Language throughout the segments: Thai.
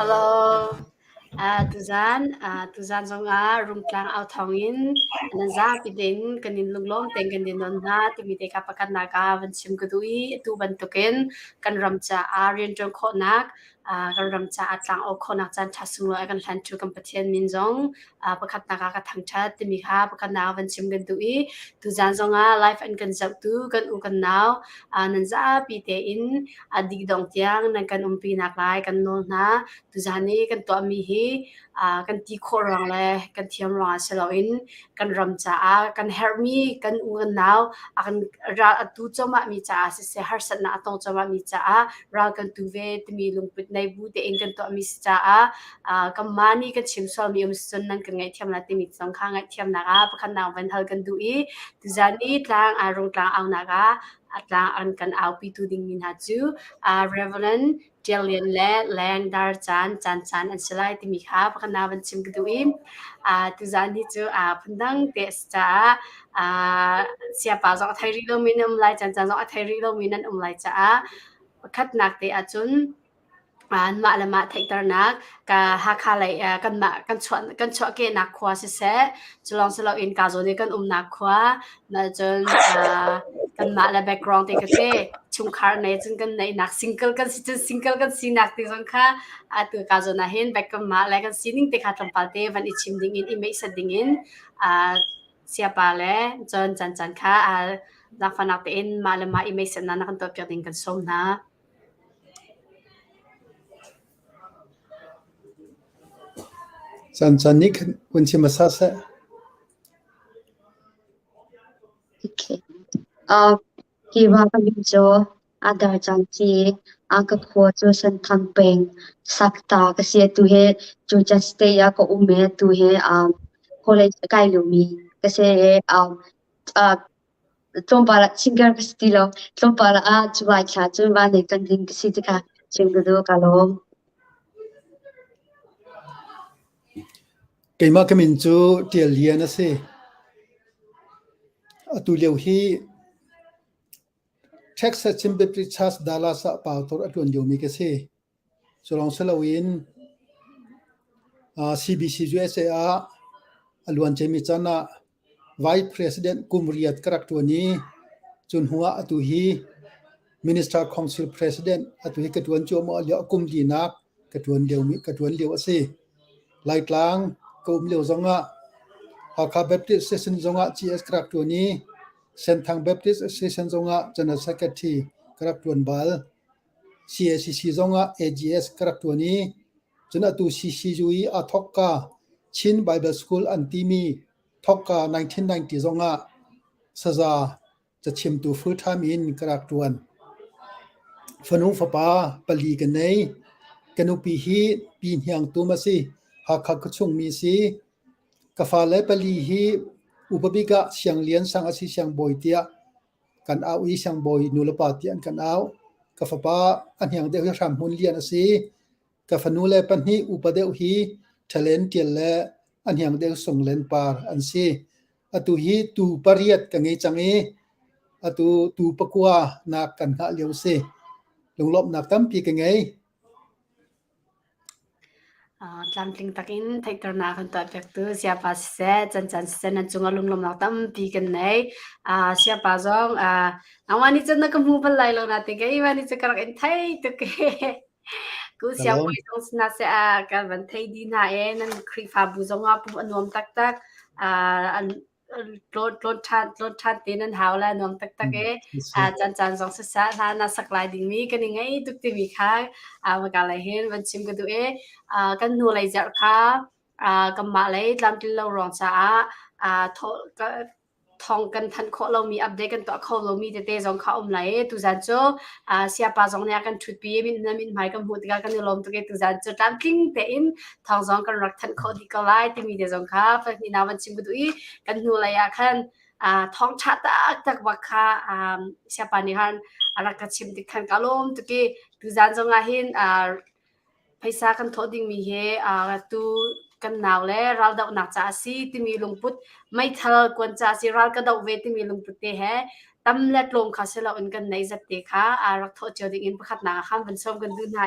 Hello, Tuzan zonga rungklang au thongin anza pidin kanin lunglom tengkan din nonna tumi te kapakan naga van sim kadui tu ban token kan ramcha arian jong khonak kan ramcha atlang o khonak chan thasung lo kan hlan chu kan pathian min zong pakhat naga ka thangcha timi kha pakhat naga van sim kadui Tuzan zonga life and kan zau tu kan u kan naw nanza pi te in adik dong tiang nan kan umpi nak lai kan nol na Tuzani kan to mi hi kan ti khorang le kan thiam ra seloin kan ramcha kan hermi kan ungan naw kan ra tu choma mi cha se har sat na atong choma mi cha ra kan tu ve tmi lungput nai bu te eng kan to mi cha kan mani kan chim sol mi sun nan kan ngai thiam na ti mi chong kha ngai thiam na ga pakhan naw van hal kan du i Tuzani tlang arung tlang au na ga atlang an kan au pi tu ding min ha chu Reverend Jillian le lang dar chan an selai ti mi kha pakana ban chim gduim Tuzani chu phundang te sta sia pa zo thai ri lo minum lai chan zo thai ri lo minan lai cha pakhat nak te achun ma la ma thai tar nak ka ha kha lai kan chwa ke nak khwa se chlong selo in ka zo ne kan nak khwa na chon kan ma la background te ka te chung khar nei chung kan nei nak single kan si nak ti jong kha tu ka zo na hen back kan ma la kan sining te kha tam pal te van i chim ding in i me sa ding in sia pa le chon chan kha la fa nak te in ma la ma i me sa na kan to pya ding kan som na chan ni kun chi masa sa okay ki wa ka bi jo adar chan chi ka kho chu san thang peng sakta ka sia tu he chu just stay ya ko ume tu he college kai lu mi ka se tlom para singer ka stilo tlom para chu wa cha chu wa ne kan ding si ka ching do ka lom keima kamin chu tial lian ase atu leu hi Texas Chimbetri Chas Dallas Pautor atun yomi ke se solong selawin CBC USA alwan chemi chana Vice President Kumriat Karaktuani chun huwa atu hi Minister Council President atu hi katwan chu mo alya kumdi nak katwan leu ase laitlang kum leu zonga Hakha Baptist Session zonga GS Karaktuani Senthang Baptist Association zonga General Secretary Karaktuan Bal CACC zonga AGS Karaktuani chuna tu CCUI athokka Chin Bible School Antimi thokka 1990 zonga saza chachim tu full time in Karaktuan fanu fapa pali kanei kanupi hi pin hyang tu masi hakha kuchung mi si kafale pali hi upabiga siang lian sang asi siang boy tia kan au i siang boy nulapa tian kan au kafapa anhyang de ram hun lian asi kafanule panhi upadeu hi talent tial le anhyang de songlen par ansi atu hi tu pariat ka ngai changi atu tu pakwa na kan ha leu se lunglop nak tam pi ka ngai tlam tling takin thai tar na kan ta pek tu sia pa se chan se na chunga lunglom nak tam pi kan nei sia pa zong awani chan na kam hu bal lai lo na te kai wani cha karak en thai tu ke ku sia poi zong sna se ka van thai di na e nan khri fa bu zong a pu anom tak lon chat te nan haw la nom tak e chan zong se sa na saklai ding mi kan ngai tuk ti mi kha ma ka lai hen van chim ka du e kan nu lai jar kha kam ma lai tlam til lo rong cha ทองกันทันโคเรามีอัปเดตกันตัวเขาเรามีเตะจงเขาไหลตุจันโจเสียป้าจงเนี่ยกันชุดปีมินนามินหมายกันพูดกันลมตัวเกตุจันโจตามกิ้งเตอินทองจงกันรักทันโคดีก็ไล่ที่มีเตจงค่ะฟังนี่นาวันชิมกุยกันนูเลยคันทองชาตาจากวักค่ะเสียป้านี่ฮันรักกันชิมติดคันกาลมตัวเกตุจันจงอาหินภาษากันทอดิ่งมีเฮตูกันหนาวแล้วเราดาวหนักจ้าสิที่มีลงพุทไม่ทะเลกวนจ้าสิเราก็ดาวเวที่มีลงพุทเตะเฮตั้มเล็ดลงค่ะเสร็จแล้วอันกันในจัดเตะค่ะรักทอเจอดิ่งอินประคับหนาค่ะวันซ้อมกันดูไหน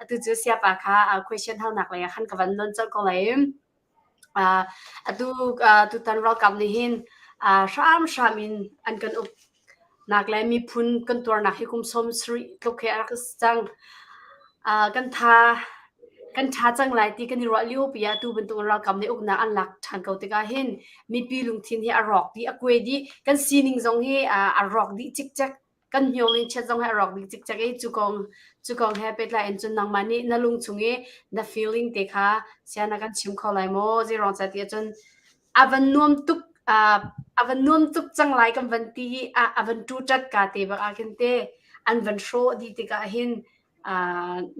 ตูจะเสียปะค่ะquestion เท่าหนักเลยค่ะกับวันนนจัดก็เลยตูตันเรากับนี่หินชามินอันกันอุกหนักเลยมีพุนกันตัวหนักให้คุมสมสรีทุกแค่รักจังกันทาจังไรที่กันรัวลิโอปียตูเป็นตัวเรากำในอุกนาอันหลักทางเกาติกาเห็นมีปีลุงทินที่อรอกดีอากวยดีกันซีนิงจงให้อรอกดีจิกจักกันโยลินเชจงให้อรอกดีจิกจักไอ้จุกองให้เป็นไรอันจนนางมันนี่นั่งลุงชุงเอ้นั่ง feeling เด็กค่ะเสียนักกันชิมเขาไหลโม่จีรองจัดที่จนอาวันนวมตุกจังไรกันวันที่อาวันจูจัดกาเตบักอาเคนเตอันวันโชดีติกาเห็น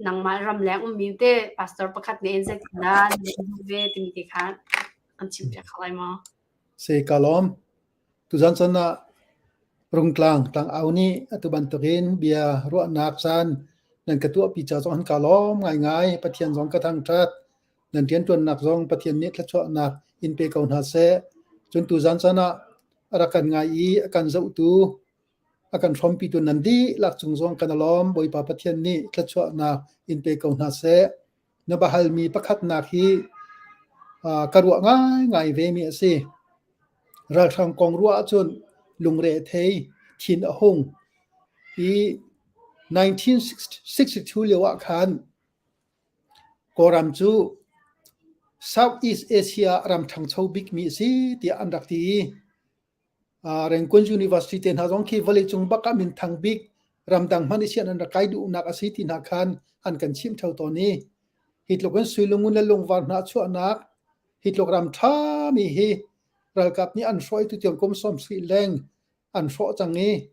นางมารำแรงมีเตพาสตอร์ประคัดเนนเซตินาเนเวติมีติคันอันชิมจากอะไรมาเสกาลอมตุจันสนะรุงกลางต่างเอานี้ตุบันตะเกนเบียรัวนักซันนั่นกระตัวปีจ่าจงกาลอมง่ายๆปะเทียนสองกระทั่งชัดนั่นเทียนจนหนักจงปะเทียนนี้ละชั่วหนักอินเปกอนหาเซจนตุจันสนะรักกันง่ายอาการเจ้าตูakan rompi tu nandi lak chungzong kanalom boi pa pathian ni thlachwa na in pe ko na se na bahal mi pakhat na khi karwa ngai ve mi ase ral thang kong ruwa chun lungre thei thin a hong i 1962 lewa khan koram chu Southeast Asia ram thang chho big mi si ti andak ti Rengkun University ten hazong ki valley chung baka min thang big ramdang mani sian an rakai du nak asiti na khan an kan chim thau to ni hitlokan suilungun la longwar na chu anak hitlogram tha mi hi ralkap ni an soi tu tiang kom som sri leng an so changi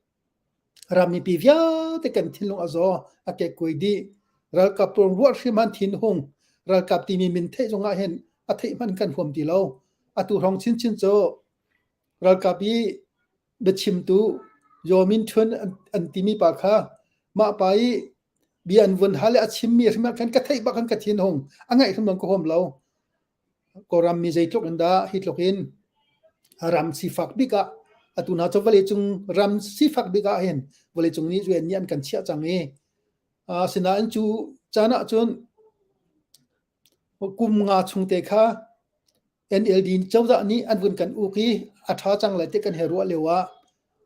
rami pi vya te kan thilung azo ake koidi ralkap prong ruat hriman thin hung ralkap ti mi min the zonga hen athei man kan hom ti lo atu rong chin cho ralkapi bechim tu yomin thun antimi pakha ma pai bian vun hale achim mi rima kan ka thei bakan ka thin hong angai thum ko hom lo koram mi jai tlok anda hitlokin ram sifak bika atuna chawale chung ram sifak bika hen wale chung ni juan ni an kan chia change sina an chu chana chun kum nga chungte kha NLD chawda ni anvun kan uki atha changlai te kan herwa lewa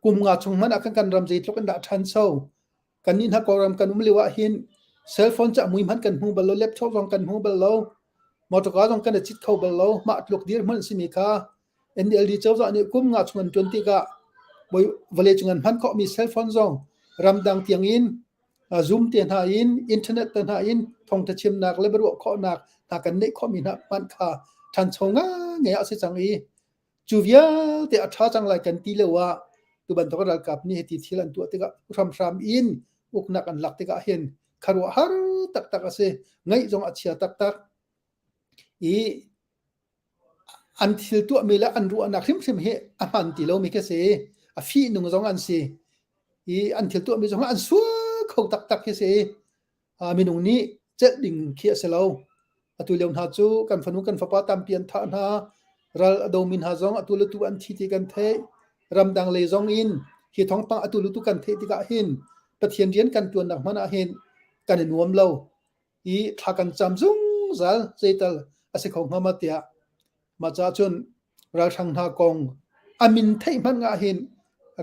kumnga chungman akan kan ramjei tlokan da than so kanin ha koram kan umlewa hin cellphone cha muimhan kan hu balo laptop jong kan hu balo motoka jong kan chit khau balo ma tlok dir man simi kha NLD chawda ni kumnga chungan 20 ka boy vale chungan han ko mi cellphone jong ramdang tiang in zoom ten ha in internet ten ha in thong ta chim nak lebro kho nak ta kan nei kho mi na man khaทันชงเงี้ยสิจังอีจูเวียแต่อัฐาจังไรกันตีเลว่าตัวบันทกรัลกับนี่เหตุที่ลันตัวติกะรำอินอุกนักอันหลักติกะเห็นคารวะฮาร์ตักเสไงจงอัจฉริยะตักอีอันที่ตัวมีละอันรู้อันนักริมเฮอันมันตีเลวมีแค่เสอฟีนุ่งจงอันเสอีอันที่ตัวมีจงอันสัวเขาตักแค่เสมีนุ่งนี้เจ็ดดิ่งเขียเสลาatu leon ha chu kan fanu kan fapa tam pian tha na ral adomin ha zong atu lu tu an thi ti kan the ramdang le zong in hi thong pa atu lu tu kan the ti ka hin pathian rian kan tuan nak mana hin kan nuam lo i tha kan cham zung zal zeital ase khong ma tia ma cha chun ral thang na kong amin thei man nga hin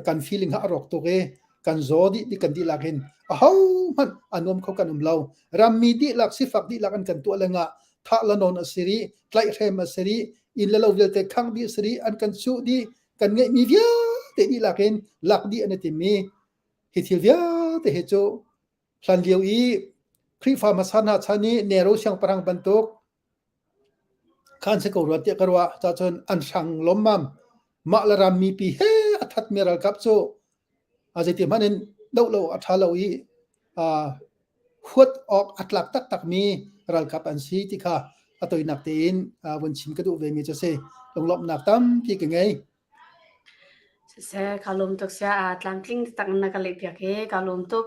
kan feeling ha rok to ge kan zodi di kan di lak hin how man anom kho kan lo rammi di lak sifak di lak an kan tu lenga tha la non asiri tlai rem asiri in la lo vel te khang di asiri an kan su di kan ngai mi via te di lakin lak di an ti mi hi thil via te he chu hlan liu i khri fa masana chani nero siang parang bantuk khan se ko ro te karwa cha chon an sang lommam ma la ram mi pi he athat meral kap chu azeti manin dolo athalo I huat ok atlak tak tak mi ral kap an si ti kha atoi nak tin won chim ka du ve mi che se longlop nak tam pi ke ngai se kalum tok sia atlanting tang na kale pya ke kalum tok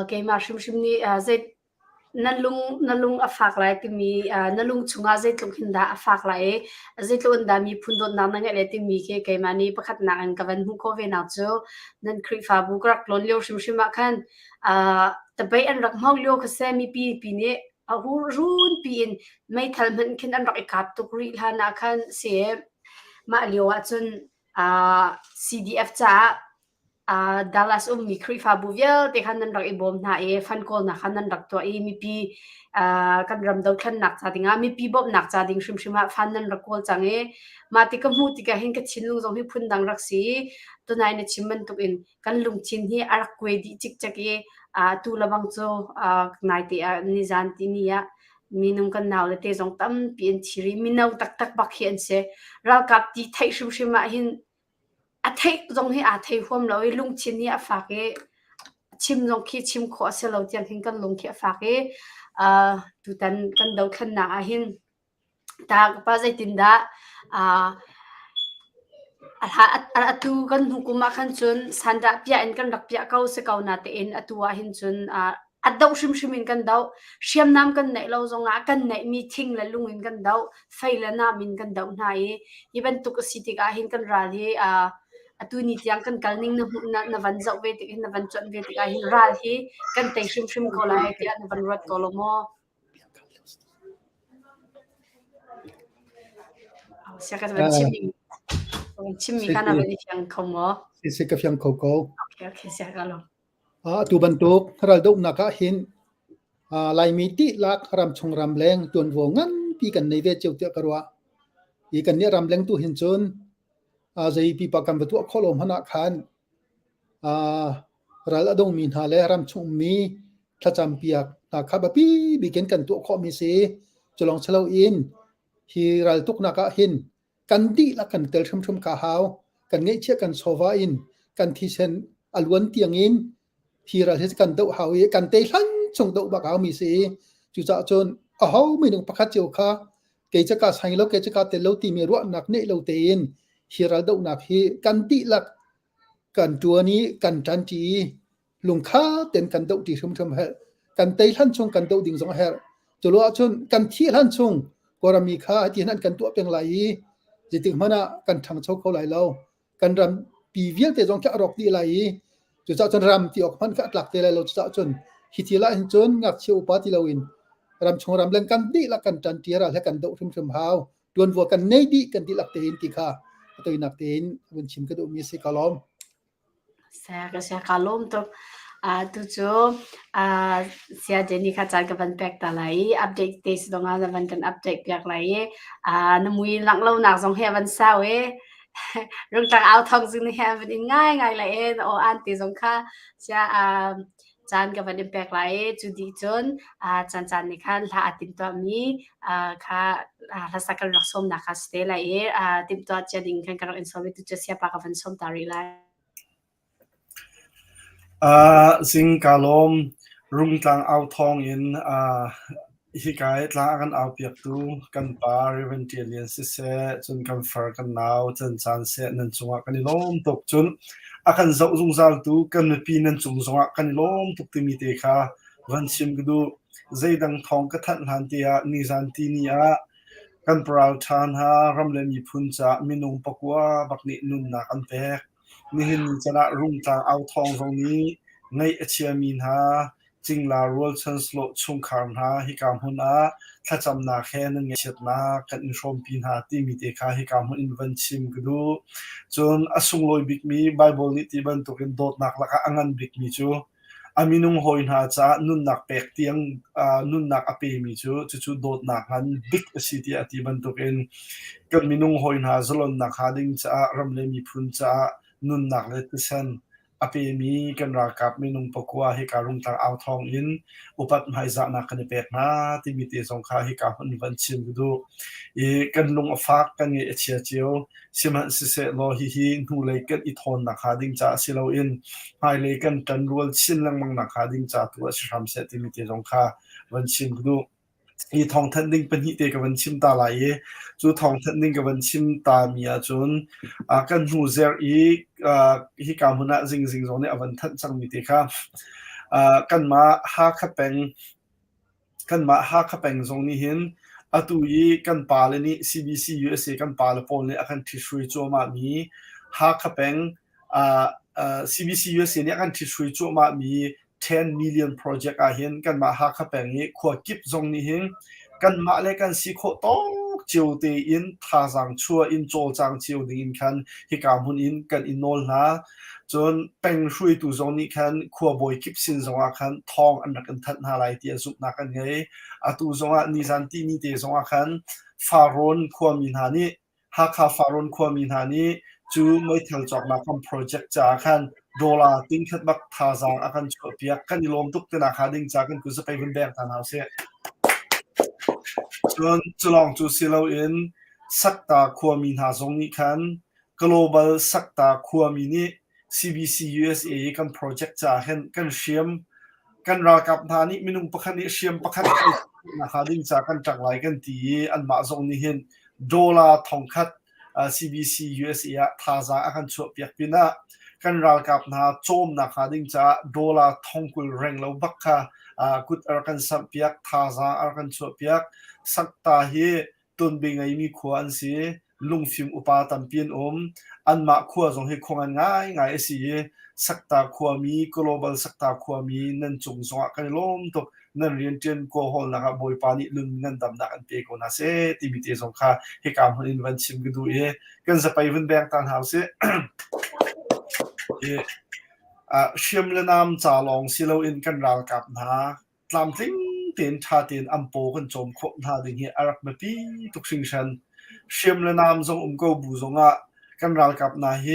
ke ma shim ni ze nalung afak lai ti mi nalung chunga ze tlung hinda afak lai ze tlun da mi phundon na nga le ti mi ke mani pakhat na an kawan hu ko ve na chu nan khri fa bu krak lon leo shim ma khan tabai an rak mau leo kha se mi pi ne a hu run pi in mai thal man khin an rak ikap tu ri la na khan se ma leo wa chun CDF cha Dallas mi khri fa bu vial te khan nan rak ibom na fan call na khan nan rak to mi pi kan ram do khan nak cha dinga mi pi bob nak cha ding shim fan nan rak call change ma ti ka mu ti ka hin ka chin lu zong hi phun dang rak si to nai na chimman tuk in kan lung chin hi arak kwe di chik chake tu labang cho nai ti ni jan ti ni ya minung kan naw le te zong tam pin chiri minau tak tak bak hian se ral kap ti thai shim ma hin a thei zong hi a thei hom lo lung chin ni a fa ke chim zong khi chim kho se lo tiang hin kan lung khi a fa ke tu tan kan do khan na a hin ta pa zai tin da atu kan hukuma khan chun sanda pia en kan rak pia kau se kau na te en atua hin chun adau shim in kan dau shiam nam kan nei lo zonga kan nei mi thing la lung in kan dau faila na min kan dau na even tu ka city ka hin kan ral hi atu ni tiang kan kalning na van zau ve ti na van chon ve ti ka hin ral hi kan te shim ko la ti na van rat ko lo mo sia ka van chimmi kana ve tiang ko mo se ka fyang ko okay sia ka lo tu bantuk ral do na ka hin lai mi ti lak ram chung ram leng tuan wo ngan pi kan nei ve cheu te karwa I kan ne ram leng tu hin chun zai pi pa kam tu kholom hana khan ral adong min ha le ram chung mi thacham piak na kha ba pi bi ken kan tu kho mi se cholong chalo in hi ral tuk na ka hin kan di la kan tel thum ka haw kan ngei che kan sova in kan thi sen alwan tiang in hi ral he kan do haw ye kan te hlan chung do ba ka mi se chu cha chon a haw mi nung pakhat cheu kha ke cha ka sai lo ke cha ka te lo ti mi ro nak nei lo te in hi ral do nak hi kan ti lak kan tua ni kan tan ti lung kha ten kan do ti thum he kan te hlan chung kan do ding zong her chu lo chon kan thi hlan chung korami kha ti nan kan tu peng lai jitik mana kan thang chau ko lai lo kan ram pi vial te jong ka rok ti lai chu cha chon ram ti ok man ka tlak te lai lo chu cha chon hi ti la hin chon ngak cheu pa ti lo in ram chung ram leng kan di la kan tan ti ra le kan do thum haw tuan wo kan nei di kan ti lak te in ti kha toi nak te in bun chim ka do mi se kalom sia kalom to tu chu sia jeni kha chan ka ban pek ta lai update te sidonga na ban kan update pek lai na mui lang lo nak jong he ban sa we rung tang out thong jing ni have in ngai lai o anti jong kha sia chan ka ban pek lai chu di chon chan ni khan la atim to mi kha la sakal rak som na kha ste lai tim to cha ding kan ka in so tu cha sia pa ka ban som tari lai zing kalom rung tlang au thong in hi kai tla kan au piak tu kan pa reventilian se chun kan far kan naw chen chan se nan chunga kan lom tok chun akan zau zung zal tu kan pi nan chung zonga kan lom tuk ti mi te kha van sim gdu zeidang thong ka that han tia ni zan ti ni a kan pral than ha ram le mi phun cha minung pakwa bakni nun na kan pe ni hin chana rung tlang au thong zong ni ngai achia min ha chingla rol chan slo chung kham ha hi kam hun a thacham na khen nge chet na kan rom pin ha ti mi te kha hi kam hun invan chim gdu chon asung loi big mi bible ni ti ban to ken dot nak la ka angan big mi chu aminung hoin ha cha nun nak pek tiang nun nak ape mi chu dot nak han big city ati ban to ken kan minung hoin ha zalon nak ha ding cha ram le mi phun cha nun nak le tisan อเปมีกันรากับมินุงปกัวให้การุงตังเอาทองอินอุปัตไมจานักกันเป็ดนาที่มีเตสงขาให้การพันวันชิมดูอีกันลุงอฟักกันเงเชียเจียวสิมันสิเสโลหินูเลยกันอิทอนนักหาดิ้งจ่าสิเราอินไฮเลยกันกันรัวชินลังมังนักหาดิ้งจ่าตัวชรามเสที่มีเตสงขาวันชิมดูอีทองทันดิ้งเป็นหิเตกับวันชิมตาไหลจูทองทันดิ้งกับวันชิมตามีอาจุนกันหูเซอร์อีฮิกามุนะจิงตรงนี้วันทันจังมีเตค่ะกันมาหาขับเป็นตรงนี้เห็นตุยกันปาเลนี่ CBC USA กันปาเลปอนเลยอาการที่ช่วยโจมามีหาขับเป็นCBC USA เนี่ยอาการที่ช่วยโจมามี10 million project เห็นกันมาหาขับเป็นนี้ขวดกิบตรงนี้เห็นกันมาเลยกันสิโคโตเจียวเตอินท่าจังชัวอินโจจังเจียวดิ่งคันฮิกามุนอินกันอินโนลนะจนเป็นช่วยตัวตรงนี้คันขวบอยกิบสินตรงคันทองอันนักกันทัดหาไรเตียสุนักกันไงตัวตรงนิสันตีนี่เตียตรงคันฟารอนขวมินหานี่ฮักคาฟารอนขวมินหานี่จูไม่เท่าจอกนักคำโปรเจกต์จากคันดอลลาร์ติ้งคัดบักท่าจังอาการชัวเปียกันลมทุกธนาคารดิ่งจากกันกูจะไปเป็นแบงก์ธนาคารเสียจนจะลองจูสิเราเองสักตาขวมินหาตรงนี้คัน global สักตาขวมินี่ CBC USA กันโปรเจกต์จากกันเชียมกันรากับทานี่มินุงประคันนี้เชียมประคันนะคะดิ้งจากกันจากหลายกันตีอันมาตรงนี้เห็นดอลลาร์ทองคัดCBC USA ท่าจากอาการชัวเปียกปีน่ะกันรากับนาโจมนะคะดิ้งจากดอลลาร์ทองกุลแรงเราบักค่ะกุดอาการสัมเปียกท่าจากอาการชัวเปียกสักตาเฮตุนเบงไอมีขวานเสียลุงฟิมอุปาตัมเปียนอันมาขวาตรงให้คงง่ายสิสักตาขวามี global สักตาขวามีนั่นจงสงกันล้มตกนั่นเรียนเจนโกฮอลนะครับบอยปานิลุนนั่นดำนักอันเปโกนาเซที่มีเตสงค่าให้การผลิตวันชิมกันดูกันจะไปวันแบงตันหาเซเชื่อมและนำจ่าลองสิเราอินกันรากับนะตามทิ้งเตียนชาเตียนอัมโปกันจมคบนาดิ่งเฮอารักมาปีทุกสิ่งฉันเชื่อมและนำทรงก็บูทรงกันรากับนาเฮ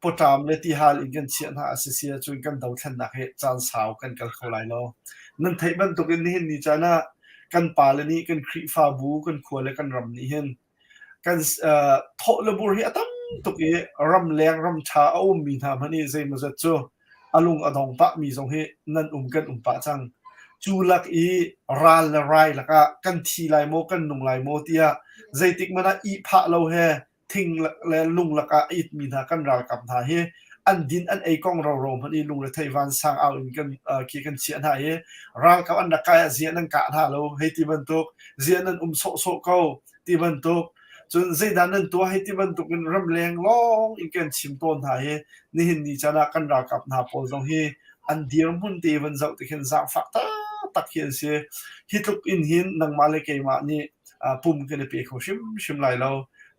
ปตามเลติฮาลอินกันเชียนหาเสียจนกันดาวทันนักเฮจานสาวกันกันเขาไหลโลนั่นไทยบันตุกันนี่เห็นนี่จ้านะกันป่าเลนี่กันครีฟาบูกันขวและกันรำนี่เห็นกันโทเลบุรีตั้มตุกรำแรงรำชาเอามีทำฮันนี่เซมจะจูอลุงอดองปะมีทรงเฮนั่นกันปะจังจูลักรัลไรลักกันทีไลโมกันนุงไลโมเตียใจติกมันอีพะเราเฮทิ้งและลุงลักอีมีทากันรากับทาเฮอันดินอันไอกองเราโรมพันอีลุงและไต้หวันสร้างเอาอินกันคีกันเชียนหาเฮรัลกับอันดักกายเสียนังกะท่าเราให้ที่บรรทุกเสียนั้นโซเขาที่บรรทุกจนใจด้านนั้นตัวให้ที่บรรทุกเป็นรำแรงล้องอินกันชิมต้นหาเฮนี่เห็นดีชนะกันรากับนาโปลตรงเฮอันเดียร์มุนเตวันเจ้าที่เห็นสร้างฝักตักเขียนเสียฮิตุกอินหินนังมาเลเกมานี่ปุ่มกันในปีเขาชิมไหลเรา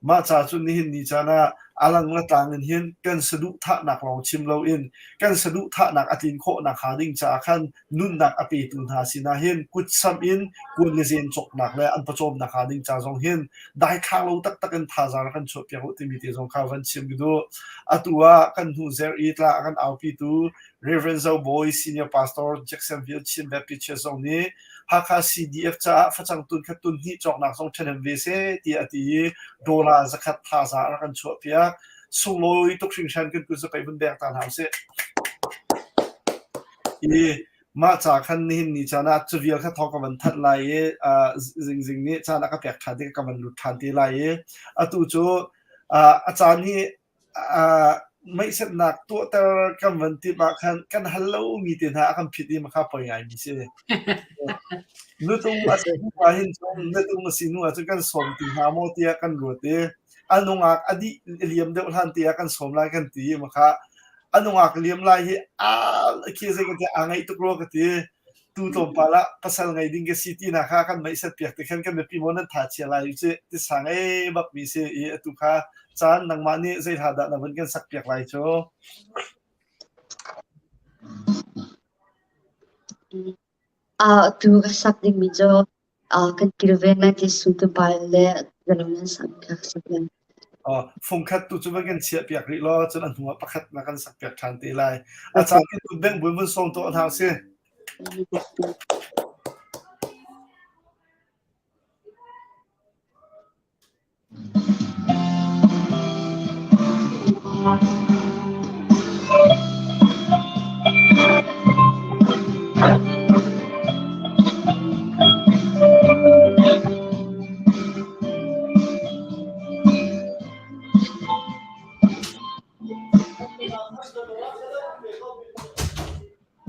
มาจากจุดนี้นี่จานะอลังละต่างกันเห็นกันสะดุท่าหนักลองชิมเราอินกันสะดุท่าหนักอตินโคหนักหาดิ่งจากขันนุ่นหนักอปีตุนหาสินาเห็นกุดซ้ำอินกวนเรียนจกหนักและอันประจมหนักหาดิ่งจากทรงเห็นได้ข้างเราตักกันท่าจารกันชดเปียกที่มีที่ทรงข้าววันชิมกันดูตัวกันหูเซอร์อีตละกันเอาปีตู Reverend Zhao Boy Senior Pastor Jacksonville ชิมแบบพิเศษตรงนี้หากCDF จะฟังตุนขัดตุนที่จอกหนักทรงเชนเวเซตีอติดอลลาร์จะขัดท่าจารกันชดเปียกส่งลอยตุกชิงชันกันกูจะไปบนแบกตานหาเสมาจากคันนี้นี่จานะจะเรียกแค่ทอกับมันทัดไล่จริงนี่จานะก็แปลกทันที่กับมันหลุดทันที่ไล่ตัวโจอาจารย์นี่ไม่สนักตัวแต่กับมันที่มากันฮัลโหลมีที่หาคำผิดที่มาข้าไปไงมิเช่นึกถึงอาจารย์ที่มาเห็นชมนึกถึงมาสินูอาจจะกันสมที่หาโมเตียกันรู้เตอันนงอักอดีเลียมเดวทันเตียกันสมลายกันตีมาค่ะอันนงอักเลียมลายเฮคิดว่ากันจะอ่างไอตุกโลกันตีตูตมปาละภาษาไงดิ้งกับซิตี้นะคะกันไม่เสร็จเปียกแต่ขันกันแบบพิมพ์นั้นถ่ายเชียร์ลายอยู่เจ้ที่สั่งไอ้บักมีเสียตุกค่ะจานนังมานี่ใจถ่ายดันมันกันสักเปียกลายโจtu sak ding mi jo kan kirven na ti su tu ba le dalam nan sak sak phung khát tu chúng mình chia biếc rì lo cho nên hoa khát là căn sắc biếc thằng tì lại cha cái tu bên buồn buồn song tổ thao xí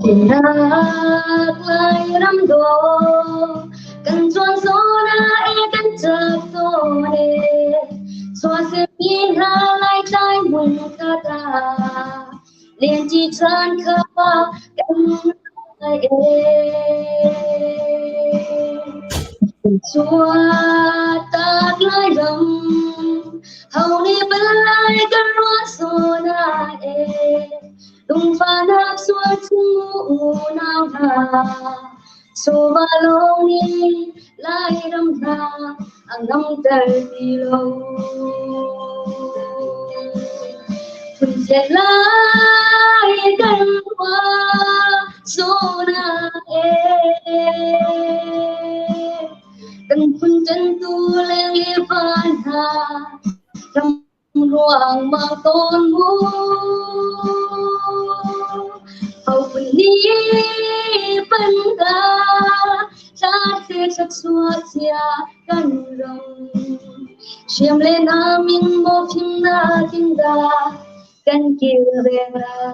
Tình ác lại năm đô cần chuan gió na e cần chợt tô nề xóa xếp nhìn hà lại trái mừng ca ta liền chỉ chân khá cần ai xóa tát lại đầm hầu ni bên lại cần rót gió na e tung pha nắp suốt ngủ nào hà số ba lâu ni lại đâm ra ngâm tay đi lâu phần chết lại gần qua số na từng phần chân tu lên liệp van hà trong ruộng mà tôn mũ hầu phần ní phân ca cha thế sắc suốt xia gần rồng chiêm lên na mình một phim na kinh đà gần kia về ra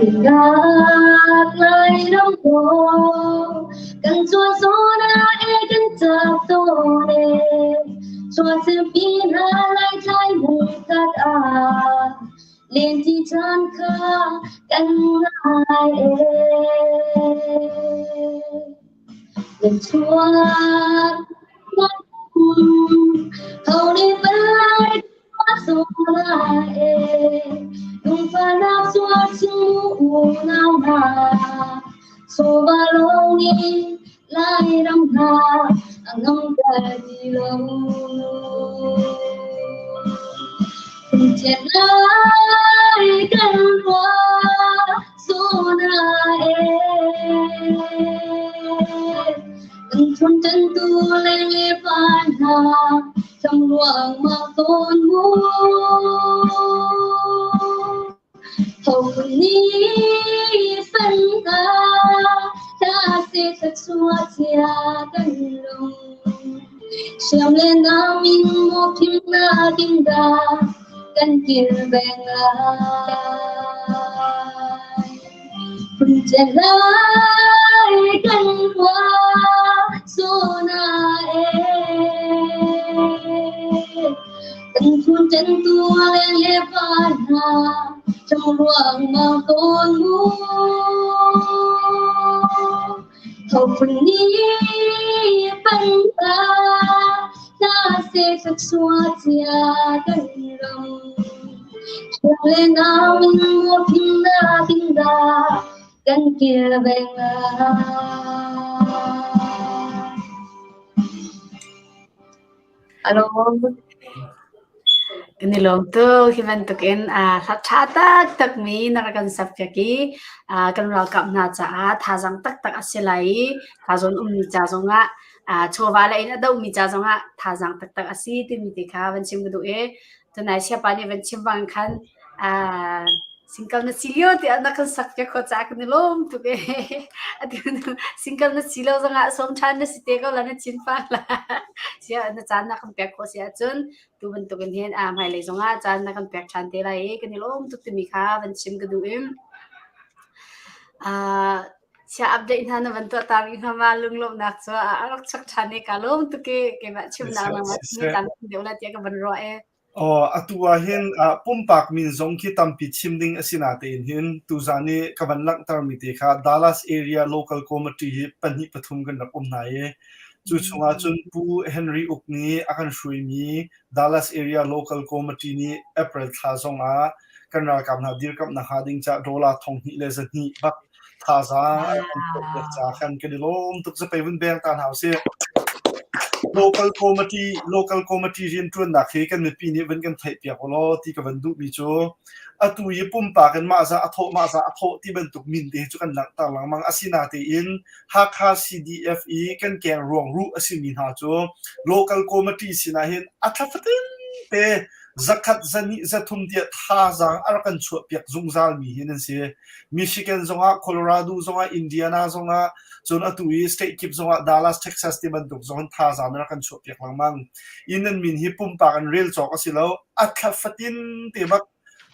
tình ác lại đông đô cần chuan gió na e cần chợt tô nề xóa xếp nhìn hà lại trái mừng cát liền chỉ chân khá cần ai liền xóa hầu ni bên lại gió na tung pha nắp suốt ngủ nào hà số ba lâu ni lại đâm hà ngâm tay đi lâu phần chết lại gần qua số na từng phần chân tu lên liệp van hà trong ruộng mà tôn mũ hầu ni phân ca cha sẽ thật suốt xia gần lòng chiêm lên na mình một phim na kinh đà gần kia về lại phần chết lại gần qua số na từng phun chân tu lên liệp van hà trong ruộng mà tôn mũ hầu phần ní phân ca cha sẽ thật suốt xia gần lòng chiêm lên na mình một phim na kinh đà gần kia về lại alo Kanilom tu himan tukin sa chatak tak mi narakan sapyaki kan rakam na cha thajang tak tak asilai thazon cha zonga chowala ina da cha zonga thajang tak tak asi ti mi tikha van chim du e tunai sia pani van chim bang khan single na silio ti ana kan sapya ko cha kanilom tu ke single na silio zonga som chan na site ko la na chin pa la sia na chan na kan pek ko sia chun tu ban tu kan hen mai le zonga chan na kan pek chan te lai kanilom tu ti mi kha van chim du im sia update na naman to tari na malunglom nak so arok chak thane kalom to ke ba chim na na ma ni tan de ulat ya ka ban ro e atua hin pumpak min zong ki tampi chimding asinate in hin tuzani kabanlak tarmite kha Dallas area local committee hi pani pathum kan rakum nae chu chunga chun pu Henry Ukni akan shuimi Dallas area local committee ni April tha zonga kanra kamna dir kapna hading cha dola thong hi le zani bak tha za akan cha khan kedilom tuk sa pevun beng tan house local committee rin tun na khe kan pi ni wen kan thai pia ko ti ka van du mi chu atu yi pum pa kan ma za atho ti ben tuk min de chu kan lang ta lang mang asina te in ha kha CDFE kan keng rong ru asimi ha chu local committee sina hin athafatin te zakat zani zathum dia tha zang arakan chu piak zungzal mi hin se Michigan zonga Colorado zonga Indiana zonga chun atui state kip zonga Dallas Texas ti ban duk zon tha za na kan chu piak langmang inan min hi pum pa kan real chok asilo athafatin te bak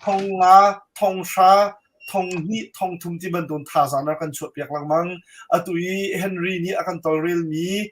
thonga thongsha thonghi thongthum ti ban don tha za na kan chu piak langmang atui Henry ni akan tol real mi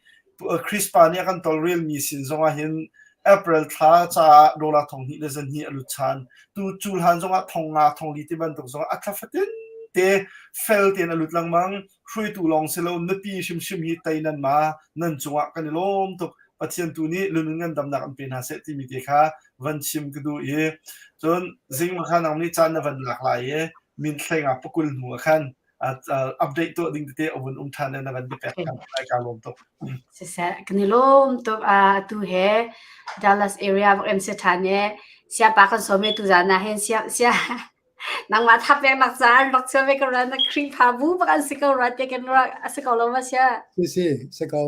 Chris pa ni akan tol real mi sin zonga hin April tha cha dola thong hi lezen hi aluchan tu chulhan zonga thonga thongli ti ban tok zonga athafatin te fel ten alut langmang hrui tu long selo napi shim hi tainan ma nan chunga kanilom tok pathian tu ni lunungan damnak an pen ha se ti mi te kha van chim gdu e chon zing ma khan amni chan na van lak lai e min thlenga pakul nu khan update to ding te ovun than na van pek kan lai ka lom tok se sa kanilom to tu he Dallas area vak em se thane sia pa kan so me tu za na hen sia nang ma thap yang nak zan nak so me ka ran na kri pha bu ba kan se ka ra te kan ra se ka lo ma sia si se ka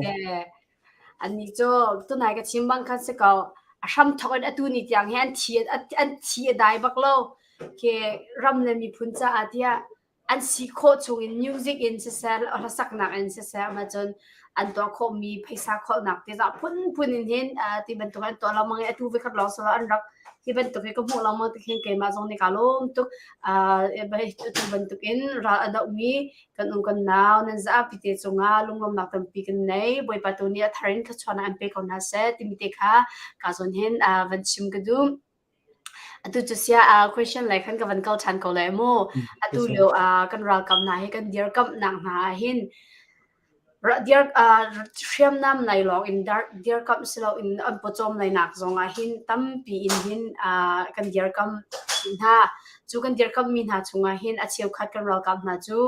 อันนี้โจตัวไหนก็ชิมบางคันสิก็ช่ำทอนตัวนี้อย่างเห็นอันทีได้บักโลเครำเลยมีพุ่นจ้าอาทิตย์อันสีโคชงอินมิวสิกอินเซลอะไรสักหนักอินเซลมาจนอันตัวเขามีภาษาเขาหนักที่จะพุ่นอินเห็นที่เป็นตัวเรามองไอ้ตัววิคับลองสละอันรักที่เป็นตัวก็พวกเรามองที่เห็นเกมมาจงในการลงตุกไปตัวเป็นตุกอินราอันดับมีกันกันหนาวนั่นจะพิเศษจงอาลงลมหนักตั้งปีกันไหนบอยประตูนี้ทารินเขาชวนอันเป็นคนน่าเสียที่มีเด็กค่ะการสนเห็นวันชิมกันดูtu chu sia question lai khan ka van kal chan ko lai mo atu lo kan ral kam na he kan dear kam nang na hin dear shriam nam nai lo in dear kam silo in an pochom nai nak zonga hin tam pi in hin kan dear kam ha chu kan dear kam min ha chunga hin a cheu khat kan ral kam na chu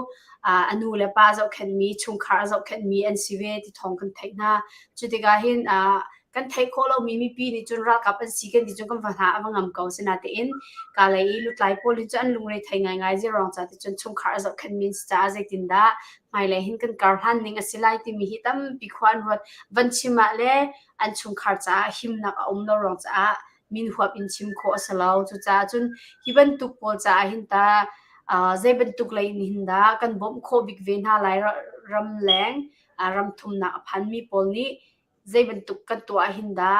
anu le pa zo khan mi chung khar zo khan mi an sive ti thong kan thai na chu ti ga hin kan thai kho lo mi pi ni chun ra kap an si kan di chung kan fa awangam ko sina te in ka lai lut lai pol ni chan lung re thai ngai je rong cha ti chun chung khar zo khan min sta je tin da mai le hin kan kar han ning asilai ti mi hitam pi khwan rot van chima le an chung khar cha him na lo rong cha min huap in chim kho asalau chu cha chun hiban tuk pol cha hin ta zeben tuk lai ni hin da kan bom kho big ven ha lai ram leng ram thum na phan mi pol ni zeben tuk kan to hin da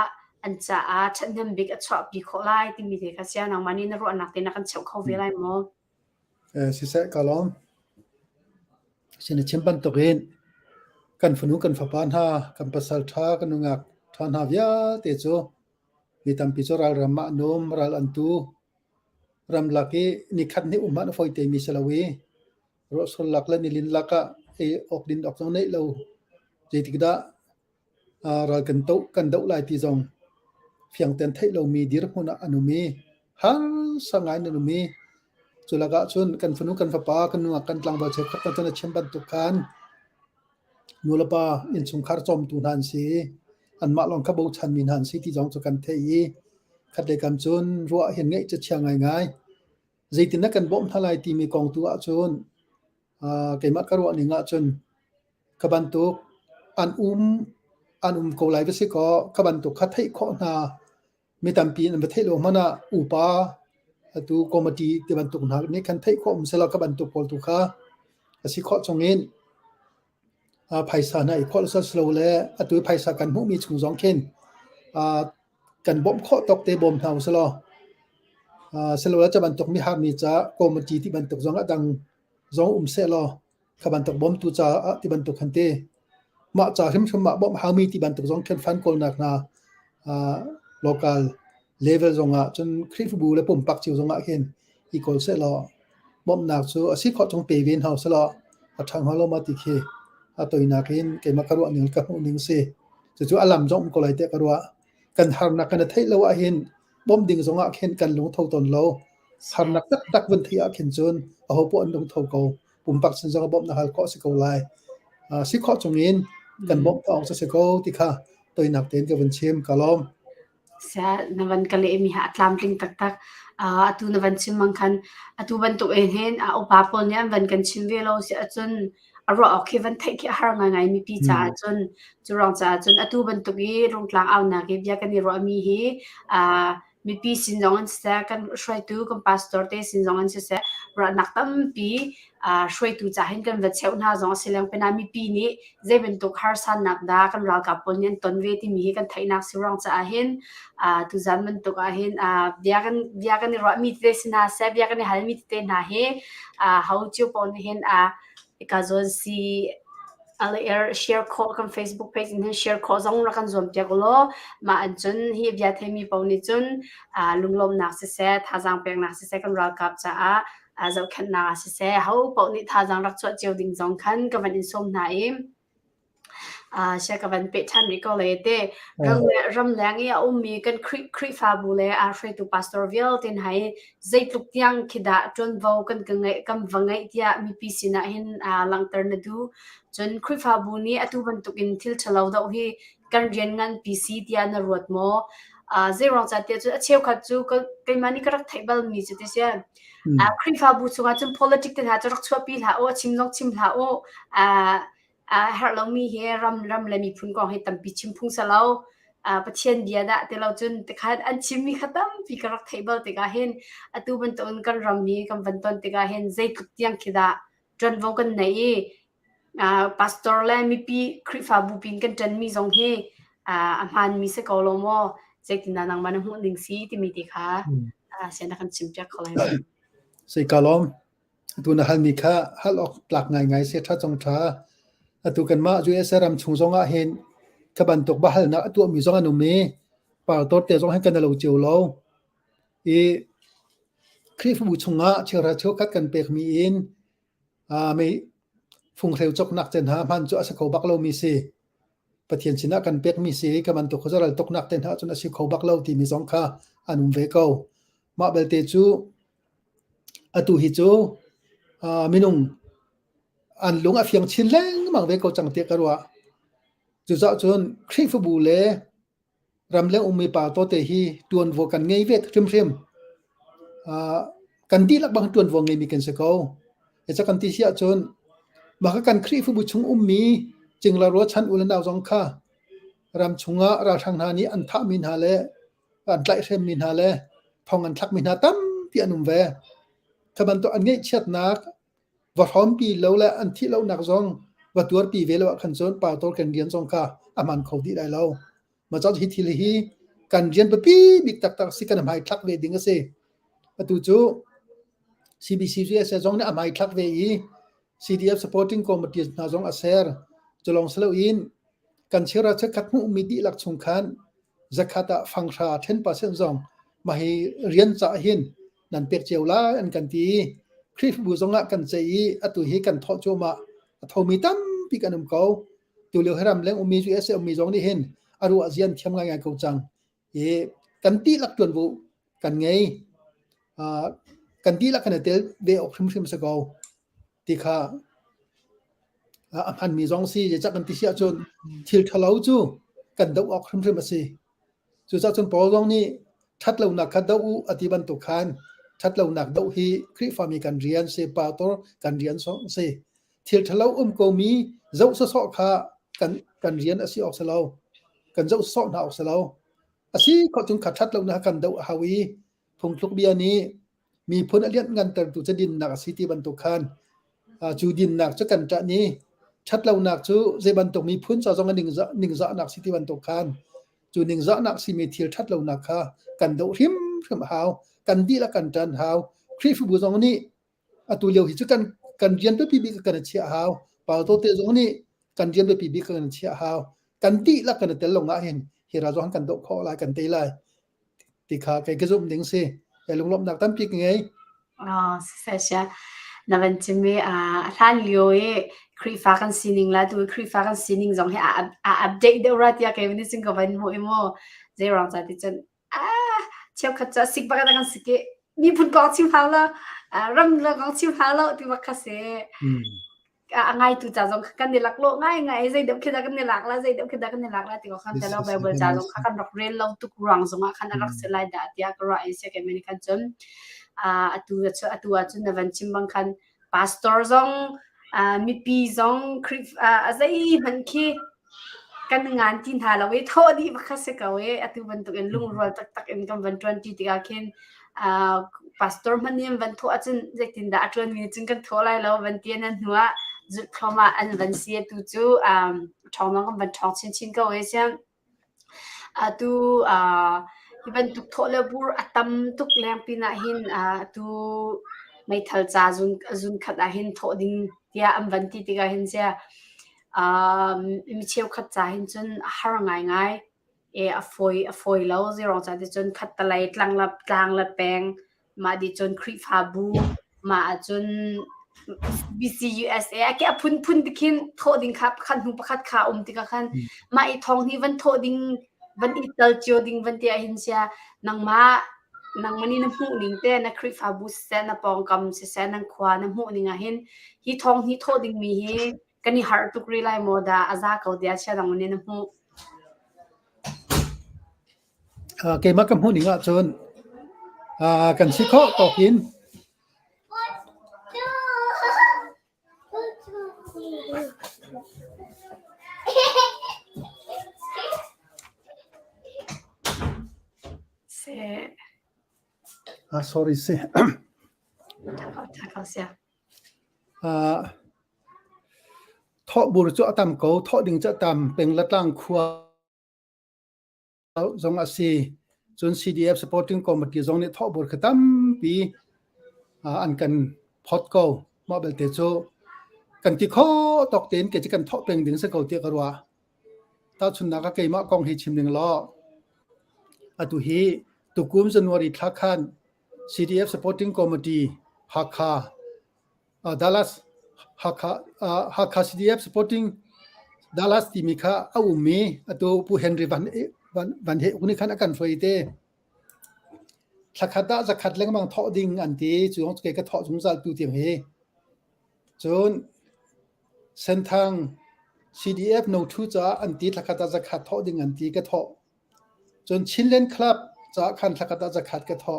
an cha chanham big a chwa pi kho lai ti mi the ka sia nang mani na ro anak te na kan chau kho ve lai mo si se kalom sin chimpan to gen kan funu kan fapan ha kan pasal tha kan ngak than ha via te chu mi tam pi chu ral rama nom ral antu ram laki ni khat ni umma foi te mi salawi ro sol lak la ni lin laka e ok din ok no nei lo je tikda ral kan dau lai ti zong phiang ten thai lo mi dir huna anumi har sangai anumi chulaga chun kan funu kan fapa kan nu kan tlang ba che khat tan chemban tu kan nulapa in chung khar chom tu nan si an ma long kha bo chan min han si ti jong chu kan thei khat le kam chun ruwa hin ngei cha chiang ngai zaitin na kan bom thalai ti mi kong tu a chun keima karwa ni nga chun kaban tu an ko lai besi ko kaban tu kha thei kho na mi tam pi an thei lo mana upa tu komati te ban tu na ni kan thei kho sela kaban tu pol tu kha asi kho chongin phaisa na i kho sa slow le atu phaisa kan hu mi chung jong khen kan bom kho tok te bom thau selo selo la cha ban tok mi ha mi cha komati ti ban tok jong adang zong se lo ขบันตกบอมตูจ่าที่บันตกคันเตมาจ่าเข้มชมมาบอมหามีที่บันตกจงเข็นฟันกอลนักนาlocal level จงจนคลิปบูและปุ่มปักจิวจงเห็นอีกอลเสร็จแล้วบอมนักซูสิขอจงเปย์เวนเฮาส์ละทางฮาโลมาติเคตัวนักเห็นเกมาคารุอันนี้กับหนึ่งเสจู่อลัมจงก็เลยเตะคารุกันหานักกันไทยเราเห็นบอมดิ่งจงเห็นกันลงทงตนเราหานักตักวันที่เห็นจนเอาพวกอันลงทงเขาปุ่มปักสินจงบอมนักฮัลก็สิเขาไล่สิขอจงเห็นกันบอมออกจะสิเขาที่ค่ะตัวนักเต้นกับวันเชมกาลอมsa navan kali mi ha atlanting tak atu navan chim mangkhan atu ban to en hen upapol niam van kan chim velo se achun aro okay van thai ki har ngai mi pi cha achun churang cha achun atu ban to gi rongtlang au na ge bia kan ro mi hi mi pi sinjongan sa kan shwai tu kan pastor te sinjongan se ra naktam pi shwai tu cha hin kan va cheu na jong silang pena mi pi ni je ben to khar san nak da kan ral ka pol nyen ton ve ti mi kan thai nak sirang cha hin tu zan man to ka hin bia kan ro mi te sina sa bia kan hal mi te na he how chu pon hin ka zon si air share call kan Facebook page in share call zong ra kan zom pya ko ma anchun hi bia the mi pon ni chun lunglom nak se tha jang pek nak se kan ral kap cha zau khan na se how pon ni tha jang rak chwa cheu ding jong khan ka van in som na im sẽ các bạn biết thân có lẽ thế ram lang ya mi kan kri fa bu le shai tu pastorville tin hai zai tuk tiang khida chon vo kan ngai kam wangai tia mi pi sina hin lang ter na du chon kri fa bu ni atu ban tuk in thil chalo da hi kan rian ngan pc tia na ruat mo zero cha te chu cheu khat chu kai mani karak thaibal mi chu te sia kri fa bu chu ga chun politics te ha chak chua pi la o chimnok chim la o har lo mi he ram le mi phun ko he tam pi chim phung sa lo pathian dia da te lo chun te khat an chim mi khatam pi karak thaibal te ga hen atu ban ton kan ram mi kam ban ton te ga hen zai tuk tiang khida tron vo kan nei pastor le mi pi khri fa bu pin kan tan mi jong he amhan mi se ko lo mo zai tin nang man hu ning si ti mi ti kha se na kan chim jak kholai sei kalom tu na hal mi kha hal ok plak ngai se tha chong tha atu kan ma ju esaram chung zonga hen khaban tok ba hal na atu mi zonga nu me pa tor te zong hen kan lo chiu lo khri fu chunga chira chho khat kan pek mi in me phung reu chok nak chen ha man chu asa ko bak lo mi se pathian china kan pek mi se khaban tok khozaral tok nak ten ha chun asi kho bak lo ti mi zong kha anum ve ko ma bel te chu atu hi chu minung an lung a fiang chin leng mang ve ko chang te karwa chu za chun khri fu bu le ram le umi pa to te hi tuan vo kan ngei ve trim kan di lak bang tuan vo ngei mi kan se ko e cha kan ti sia chun ma ka kan khri fu bu chung mi ching la ro chan ulan daw jong kha ram chunga ra thang na ni an tha min ha le an tlai sem min ha le thong an thak min ha tam ti anum ve khaban to an ngei chat nak wa thom pi lo la an thi lo nak zong wa tur pi ve lo khan chon pa tor kan rian zong kha aman khau di dai lo ma cha hi thil hi kan rian pa pi bik tak tak si kan mai thak ve ding ase atu chu cbc se zong na mai thak ve i cdf supporting committee na zong aser cholong selo in kan chera che khat mu mi di lak chung khan zakata fangsha 10% zong ma hi rian cha hin nan pek cheula an kan ti khri bu zonga kan chei atu hi kan tho choma thomi tam pi kanum ko tu le haram leng umi ju ese umi zong ni hin aru azian thiam ngai ko chang kan ti lak tuan bu kan ngei kan ti lak kan tel ve ok khrim sa go ti kha han mi zong si je chak kan ti sia chon thil thalau chu kan dau ok khrim ase chu cha chon pol zong ni that lo na kha dau ati ban to khan that lo nak dau hi khri fami kan rian se pa tor kan rian song se thil thalau ko mi zau so kha kan rian asi ok salo kan zau so na ok salo asi ko chung kha that lo na kan dau hawi phung thluk bia ni mi phun alian ngan tar tu chadin nak city ban to khan chu din nak cha kan ta ni that lo nak chu je ban to mi phun cha jong ning za nak city ban to khan chu ning za nak si mi thil that lo nak kha kan dau him haw kan di la kan tan haw khri fu bu zong ni atu leo hi chu kan กันเรียนไปปีบีกันเชียหาวเป่าโตเตจงนี่กันเรียนไปปีบีกันเชียหาวกันตีละกันเตลงอ่ะเห็นเฮราจงกันโตขอลายกันเตลายติขาไกกระซุ่มดิ้งสิแต่ลุงลบหนักตั้มปีกไงเสียนับจมีท่านเลี้ยวครีฟ้ากันซีนิงละตัวครีฟ้ากันซีนิงจงให้อัปเดตเดี๋ยวรัฐยาเกวินซิงกับวันโมเอโมเจรองจัดที่จนเชี่ยวขัดจะสิกบักกันสิกมีพูดกองชิมหาละรำละกองชิมหาละที่ว่าคาเซ่ง่ายตัวจ่าจงกันเดลักโลง่ายใจเดี๋ยวคิดกันเดลักละใจเดี๋ยวคิดกันเดลักละที่ว่าขันแต่เราแบบว่าจ่าจงกันรักเรียนเราตุกรังจงขันรักเสลายดาที่ก็ว่าไอ้เสียแกไม่ได้กันจนตัวจนในวันชิมบางคันพาสตอร์จงมีปีจงคริฟอะไรมันคีกันงานที่หาเราเว้ทอดีมาคัสเกาเว้ตัววันตัวเองลุงรัวตักเองกันวัน20ที่กันพาสตอร์มันเนี่ยวันทอจนเด็กที่ด่าจนมีจนกันทอไรแล้ววันที่นั้นหัวจุดเข้ามาอันวันเสียตัวจู่ทองมันกันวันทองชิ้นก็เว้เช่นตัวที่เป็นตุกทอเลบูร์ตั้มตุกแรงปีน่าหินตัวไม่ทัลจ้าจุนขัดหินทอดิ้งที่อันวันที่กันหินเสียมีเชี่ยวขัดจ้าหินจนหาง่ายฟอยแล้วจะรองจ้าที่จนขัดตะไลกลางละแปงมาดิจนครีฟาบูมาจนBCUSA แกพุ่นดิคินทอดิ้งครับขันหูประคัดขาติกขันมาไอทองนี่วันทอดิ้งวันอีเตลจิโอดิ้งวันที่หินเสียนังมันนี่น้ำหูนิ่งเต้นะคริฟาบุสเซนนะปองกำเซนนังขวาน้ำหูนิ่งเห็นฮีทองฮีโทดิ้งมีเฮกันนี่ฮาร์ตุกรีไลโมดาอาซาเขาเดียเชียนังมันนี่น้ำหูเกมกับหูนิ่งอ่ะจนกันสิข้อตอกหินsorry สิเขาเสียทอบุรุษตามเขาทอดิ่งจะตามเป็นละตั้งครัวจงอาศีจน CDF supporting committee จงนี่ทอบุรุษตามปีอันกันพอดเขามาเบลเตโจกันที่ข้อตอกเต็นเกิดกันทอเป็นดิ่งสักเขาเตียกรัวตาชุนนักเกยมากองให้ชิมหนึ่งล้อตุฮีตุกุมจันวารีทักขันCDF supporting committee Hakka Dallas Hakka CDF supporting Dallas timika aumi atu pu Henry van he uni khan akan foite thakata zakhat leng mang tho ding anti chuang ke ka tho chungjal tu tiam he chun senthang CDF no thu cha anti thakata zakhat tho ding anti ka tho chun Chinlen club cha khan thakata zakhat ka tho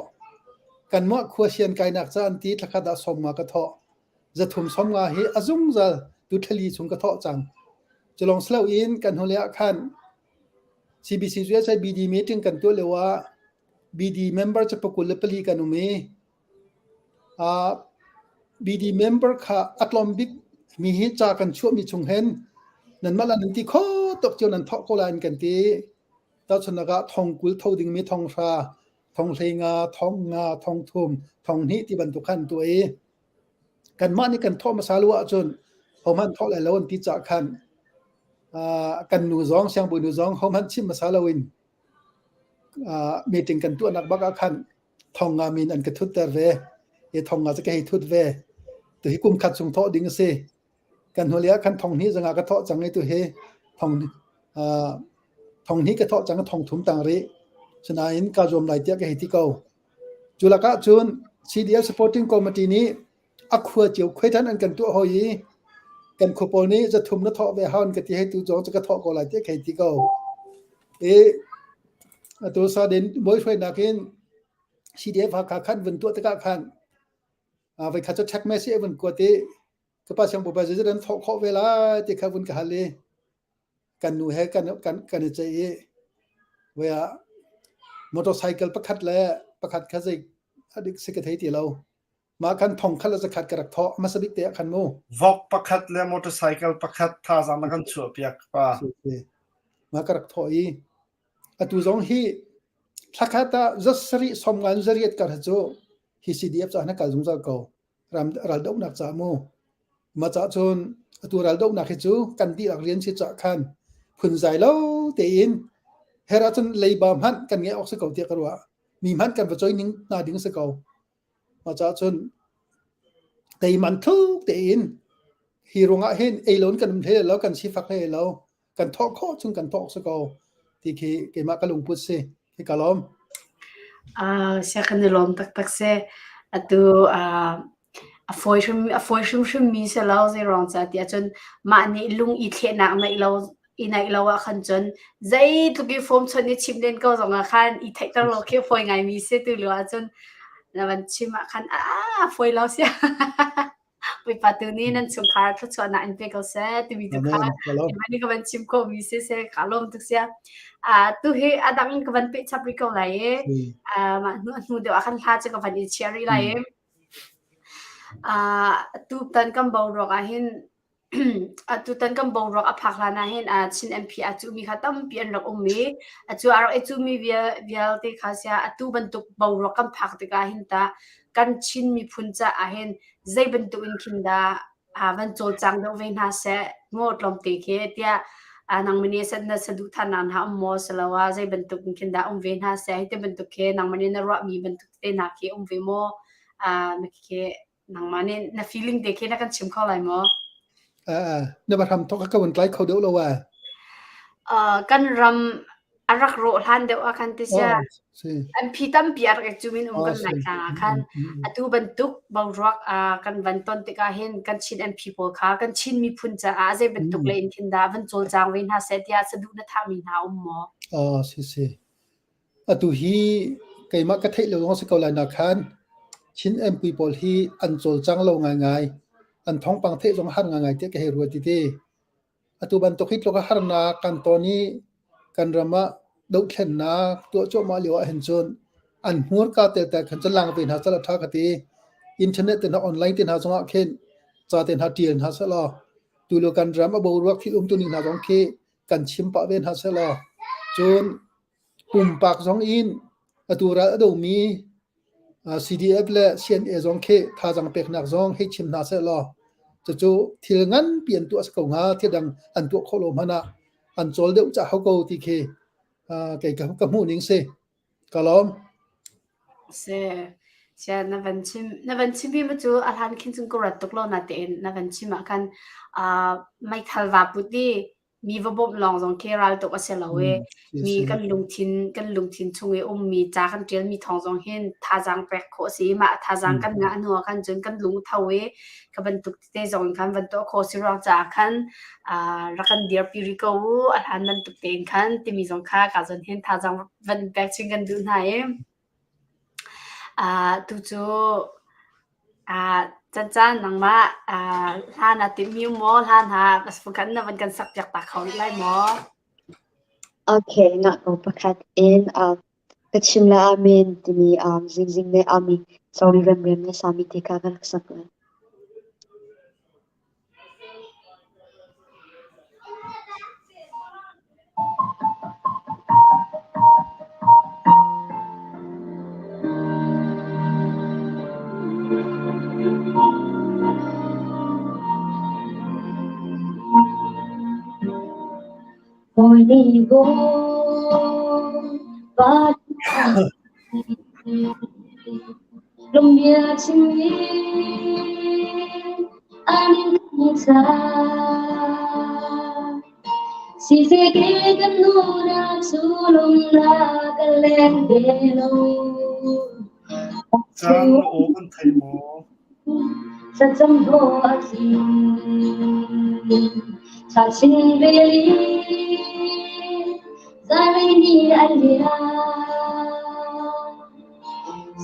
กันมั่วครัวเชียนไก่หนักจะอันตีทักดาสมมากระเทาะจะทุ่มสมงาเฮอจุงจะดูทะลีชงกระเทาะจังจะลองสลาวอินกันหัวเลี้ยขัน CBC จะใช้ BD meeting กันตัวเลยว่า BD member จะประกุลเลปลีกันอุเมBD member ค่ะอัตลอมบิกมีฮิจากันชั่วมีชงเห็นนั่นมาละนั่นที่ข้อตกเจ้านั่นเทาะโคลานกันตีตาชนกะทองกุลเท่าดิ่งมีทองฟ้าทองเลงาทองงาทองทุ่มทองนี้ที่บรรทุกขันตัวกันมานี่กันทอมาสาลัวจนเขามันทอแล้ววันที่จะขันกันหนูซองเสียงบุญหนูซองเขามันชิมมาสาลาวินมีติงกันตัวนักบักขันทองงามินอันกระทุดแต่เวทองงาจะแก่ทุดเวตัวที่กุมขัดสงทอดิ่งเสกันหัวเลี้ยขันทองนี้จะงากระทอจังไงตัวเฮทองนี้กระทอจังทองทุ่มต่างรีฉะนั้นการรวมหลายเตี้ยก็เห็นที่เก่าจุลกะจุน CDF supporting committee นี้อักขวเจียวคุยทันอันกันตัวหอยกันขบวนนี้จะทุ่มนัทเทาะไปห้าวกันที่ให้ตัวจองจะกระเทาะก็หลายเตี้ยก็เห็นที่เก่าตัวซาเดนบอยช่วยนักเอง CDF หาขันวันตัวตะกะขันไปขัดจะแท็กแมสซี่วันกวดที่ก็ป้าช่างบอกไปจะเดินเทาะเวลาที่ขับวันกันเลยกันหนูให้กันใจเวลามอเตอร์ไซค์ประคัดแล้วประคัดคันสิอดีตสิกเทตีเรามาคันทองคันละจะขัดกระดักเทาะมาสบิกเตะคันโมวอกประคัดแล้วมอเตอร์ไซค์ประคัดท่าจำกันชัวเปียกป่ะมากระดักเทาะตุจงฮีทักษะจัสรีสมงานจริยตกันโจฮี CDF จะนักการจุงจักรรำดาวนักจามู มาจากจนตัวเราต้องนักจูกันที่นักเรียนที่จะคันพุ่นใจแล้วเตียนเฮราจนเลยบามหันกันเงี้ยออกสกาวเตียกันว่ามีหันกันประจอยนิ่งนาดิ้งสกาวมาจากจนเตียมันทุกเตียนฮีโร่งะเห็นไอ้ล้นกันเทแล้วกันชิฟักให้แล้วกันทอกข้อจนกันทอกสกาวที่เกมากระลุงพุทธเสที่กะล้อมเสียกันลมตักเสอะตัวfoiมีเสแล้วจะรองจัดจนมานี่ลุงอีเทนักไม่เราว่าขันจนใจตุกี้ฟอร์มชนนี่ชิมเล่นก็สองขันอีเทคตลอดแค่foiไงมีเสตัวเหลือจนแล้วมันชิมขันfoiเราเสียไปปัตตุนี้นั่นสงครามทุกส่วนนั่นเป็นก็เสียตัวมีทุกข้ามันนี่ก็มันชิมก็มีเสียขาลมทุกเสียตัวเฮอดังก็มันเป็นชับริโกไลมาหนูเดี๋ยวขันพาจะก็มันอีเชียรี่ไลตูตันกับบาวรอกเห็นตูตันกับบาวรอกพักลานะเห็นชินเอ็มพีจูมีขัดตั้มเปลี่ยนรอกมีจูจูมีเวียลติข้าเสียตูบรรทุกบาวรอกกันพักติกาเห็นตากันชินมีพุ่นจะเห็นใจบรรทุกอินคินดาบรรจุจังดอกเวนหาเสียงดลมตีเกตยานางมันนี่สันนัสดุทานันหามอสลาวาใจบรรทุกอินคินดาเวนหาเสียที่บรรทุกเคนางมันนี่นรวมีบรรทุกเตนักเกเวโมนักเกนางมันนี่น่า feeling เด็กนักกันชิมเข้าไรมั้งเนี่ยมาทำทอกกวนไกลเขาเดียวเราว่ากันรำอารักโรทันเดียวกันที่เสียอันพี่ตั้มพี่อารักจูมินกันไหนกันตูบรรทุกบางรักกันวันต้นติกาเห็นกันชินอันพี่พอค่ะกันชินมีพุ่นจะใจบรรทุกเลยอินทินดาวันโจลจางเวนหาเสียที่สะดุดนาทามีนามั้งสิตูฮีไก่มักกระเทยเราต้องสกอลนาคันชินเอ็มพีพอลฮีอันโจลจังเราง่ายอันท้องปังเทจงหันง่ายเที่ยกเฮรัวติเตตูบรรทุกฮิตเราก็หันนากันตอนนี้กันรำมาดูเข็นนาตัวโจมาเหลียวเห็นจนอันหัวกาแต่ขันจะลังเป็นหาสลัดทักตีอินเทอร์เน็ตเต็นออนไลน์เต็นหาสมาเข็นจะเต็นหาเตียนหาสลอดูโลกันรำมาบรักที่ตัวนี้นาจงเคกันชิมปะเป็นหาสลอจนปุ่มปากจงอินตัวระดูมีCDF และ CNA จงเคท่าจังเป็กนักจงให้ชิมหาสลอจะจูที่งั้นเปลี่ยนตัวสกงาที่ดังอันตัวโคโลมานะอันโจลเดียวจะเขาโกตีเคเกี่ยวกับหูนิ่งเสกล้อมเสียนับวันชิมพี่มาจูอาหารคิดจึงก็รัดตกลงนาเตนนับวันชิมกันไม่ทันว่าปุติมีระบบลองจงเครัลตกเสลเวมีกันลุงทินชงเอมีจ้ากันเจียนมีทองจงเห็นท่าจังแปลกโคสีมาท่าจังกันงานหัวกันจนกันลุงเทาเวกับบันตุกเตจงกันบันตุกโคสิรองจากกันรักกันเดียร์ปิริโกอาหารบันตุกเตนกันที่มีจงค่ากับจนเห็นท่าจังบันแบกชิงกันดูไหนตุจูจันนังมาลานาติมิวมอลานาก็สกันนะวันกันสักจากตาเขาไล่มอโอเคนะก็ประคัดเองก็ชิมละอามินที่มีจริงๆเนี่ยอามีสาวเรียนเนี่ยสามีที่ข้ากันสักเลย Holy Ghost, but lòng nhà chim anh ta si se ke kan nuna sulung na kalen belo Chang o kan thai mo sa cham ho asin sa sin beli zai ni alia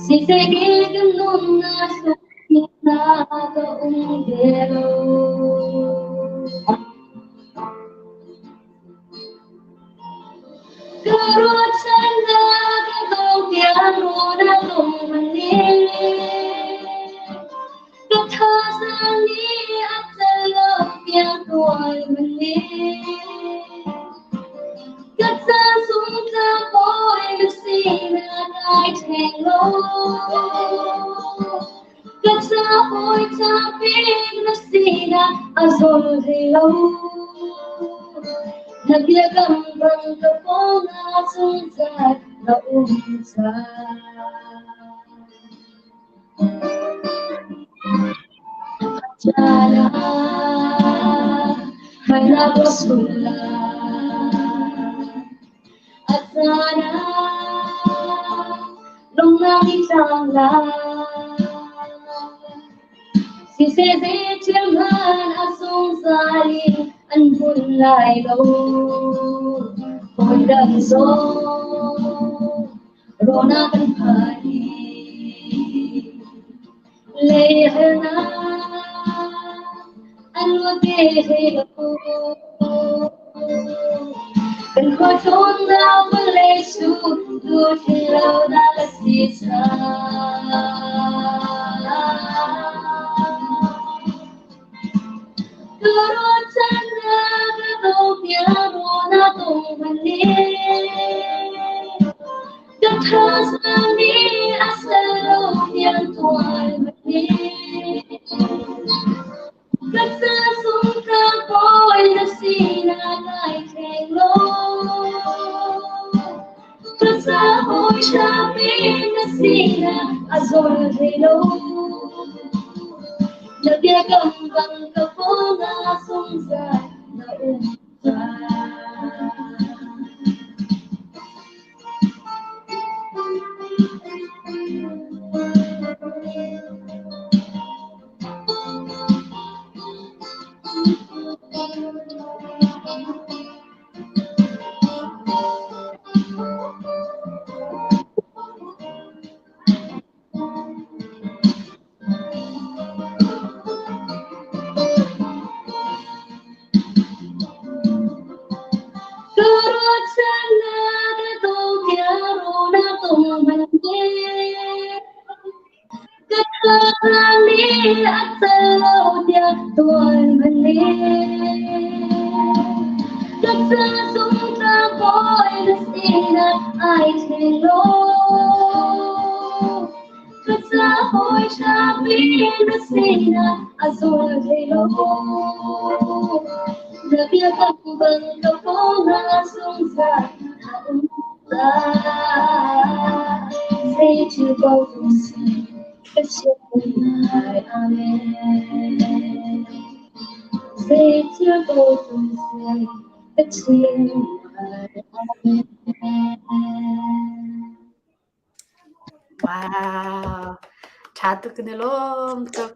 si se ke kan nuna sulung na kalen belo Guru Chanda Guru Pyaruna Tumani Gatha Sani Atala Pyaroi Mani Gatha Sumta Boy Sina Nai Tenglo Gatha Boy Tapin Sina na azol hello nabia kam bang ka po nga sunzat na umsa jala hayna basula at sana nung nakitang si sese chimhan asong sali an bunlay lo hondang so rona kan phani lehna an wage he kan ko chon na wale su du thilo na la si sa Guru chana gado pyaro na tumhane Gatha sami asalo yang tuan mane Gatha sungka boy na sina ngai thelo Gatha boy shabi na sina azol hello Nabia kambang kaponga sungsa na umsa Guru chana gado pyaro na tumhane Gatha sami asalo yang tuan mane Gatha sungka boy na sina ai thelo Gatha boy shabi na sina azul hello Nabia kambang kaponga sungsa na umsa Say to both of us it's your night, amen Say to both of us it's your night, amen Wow. Chatu kunilom to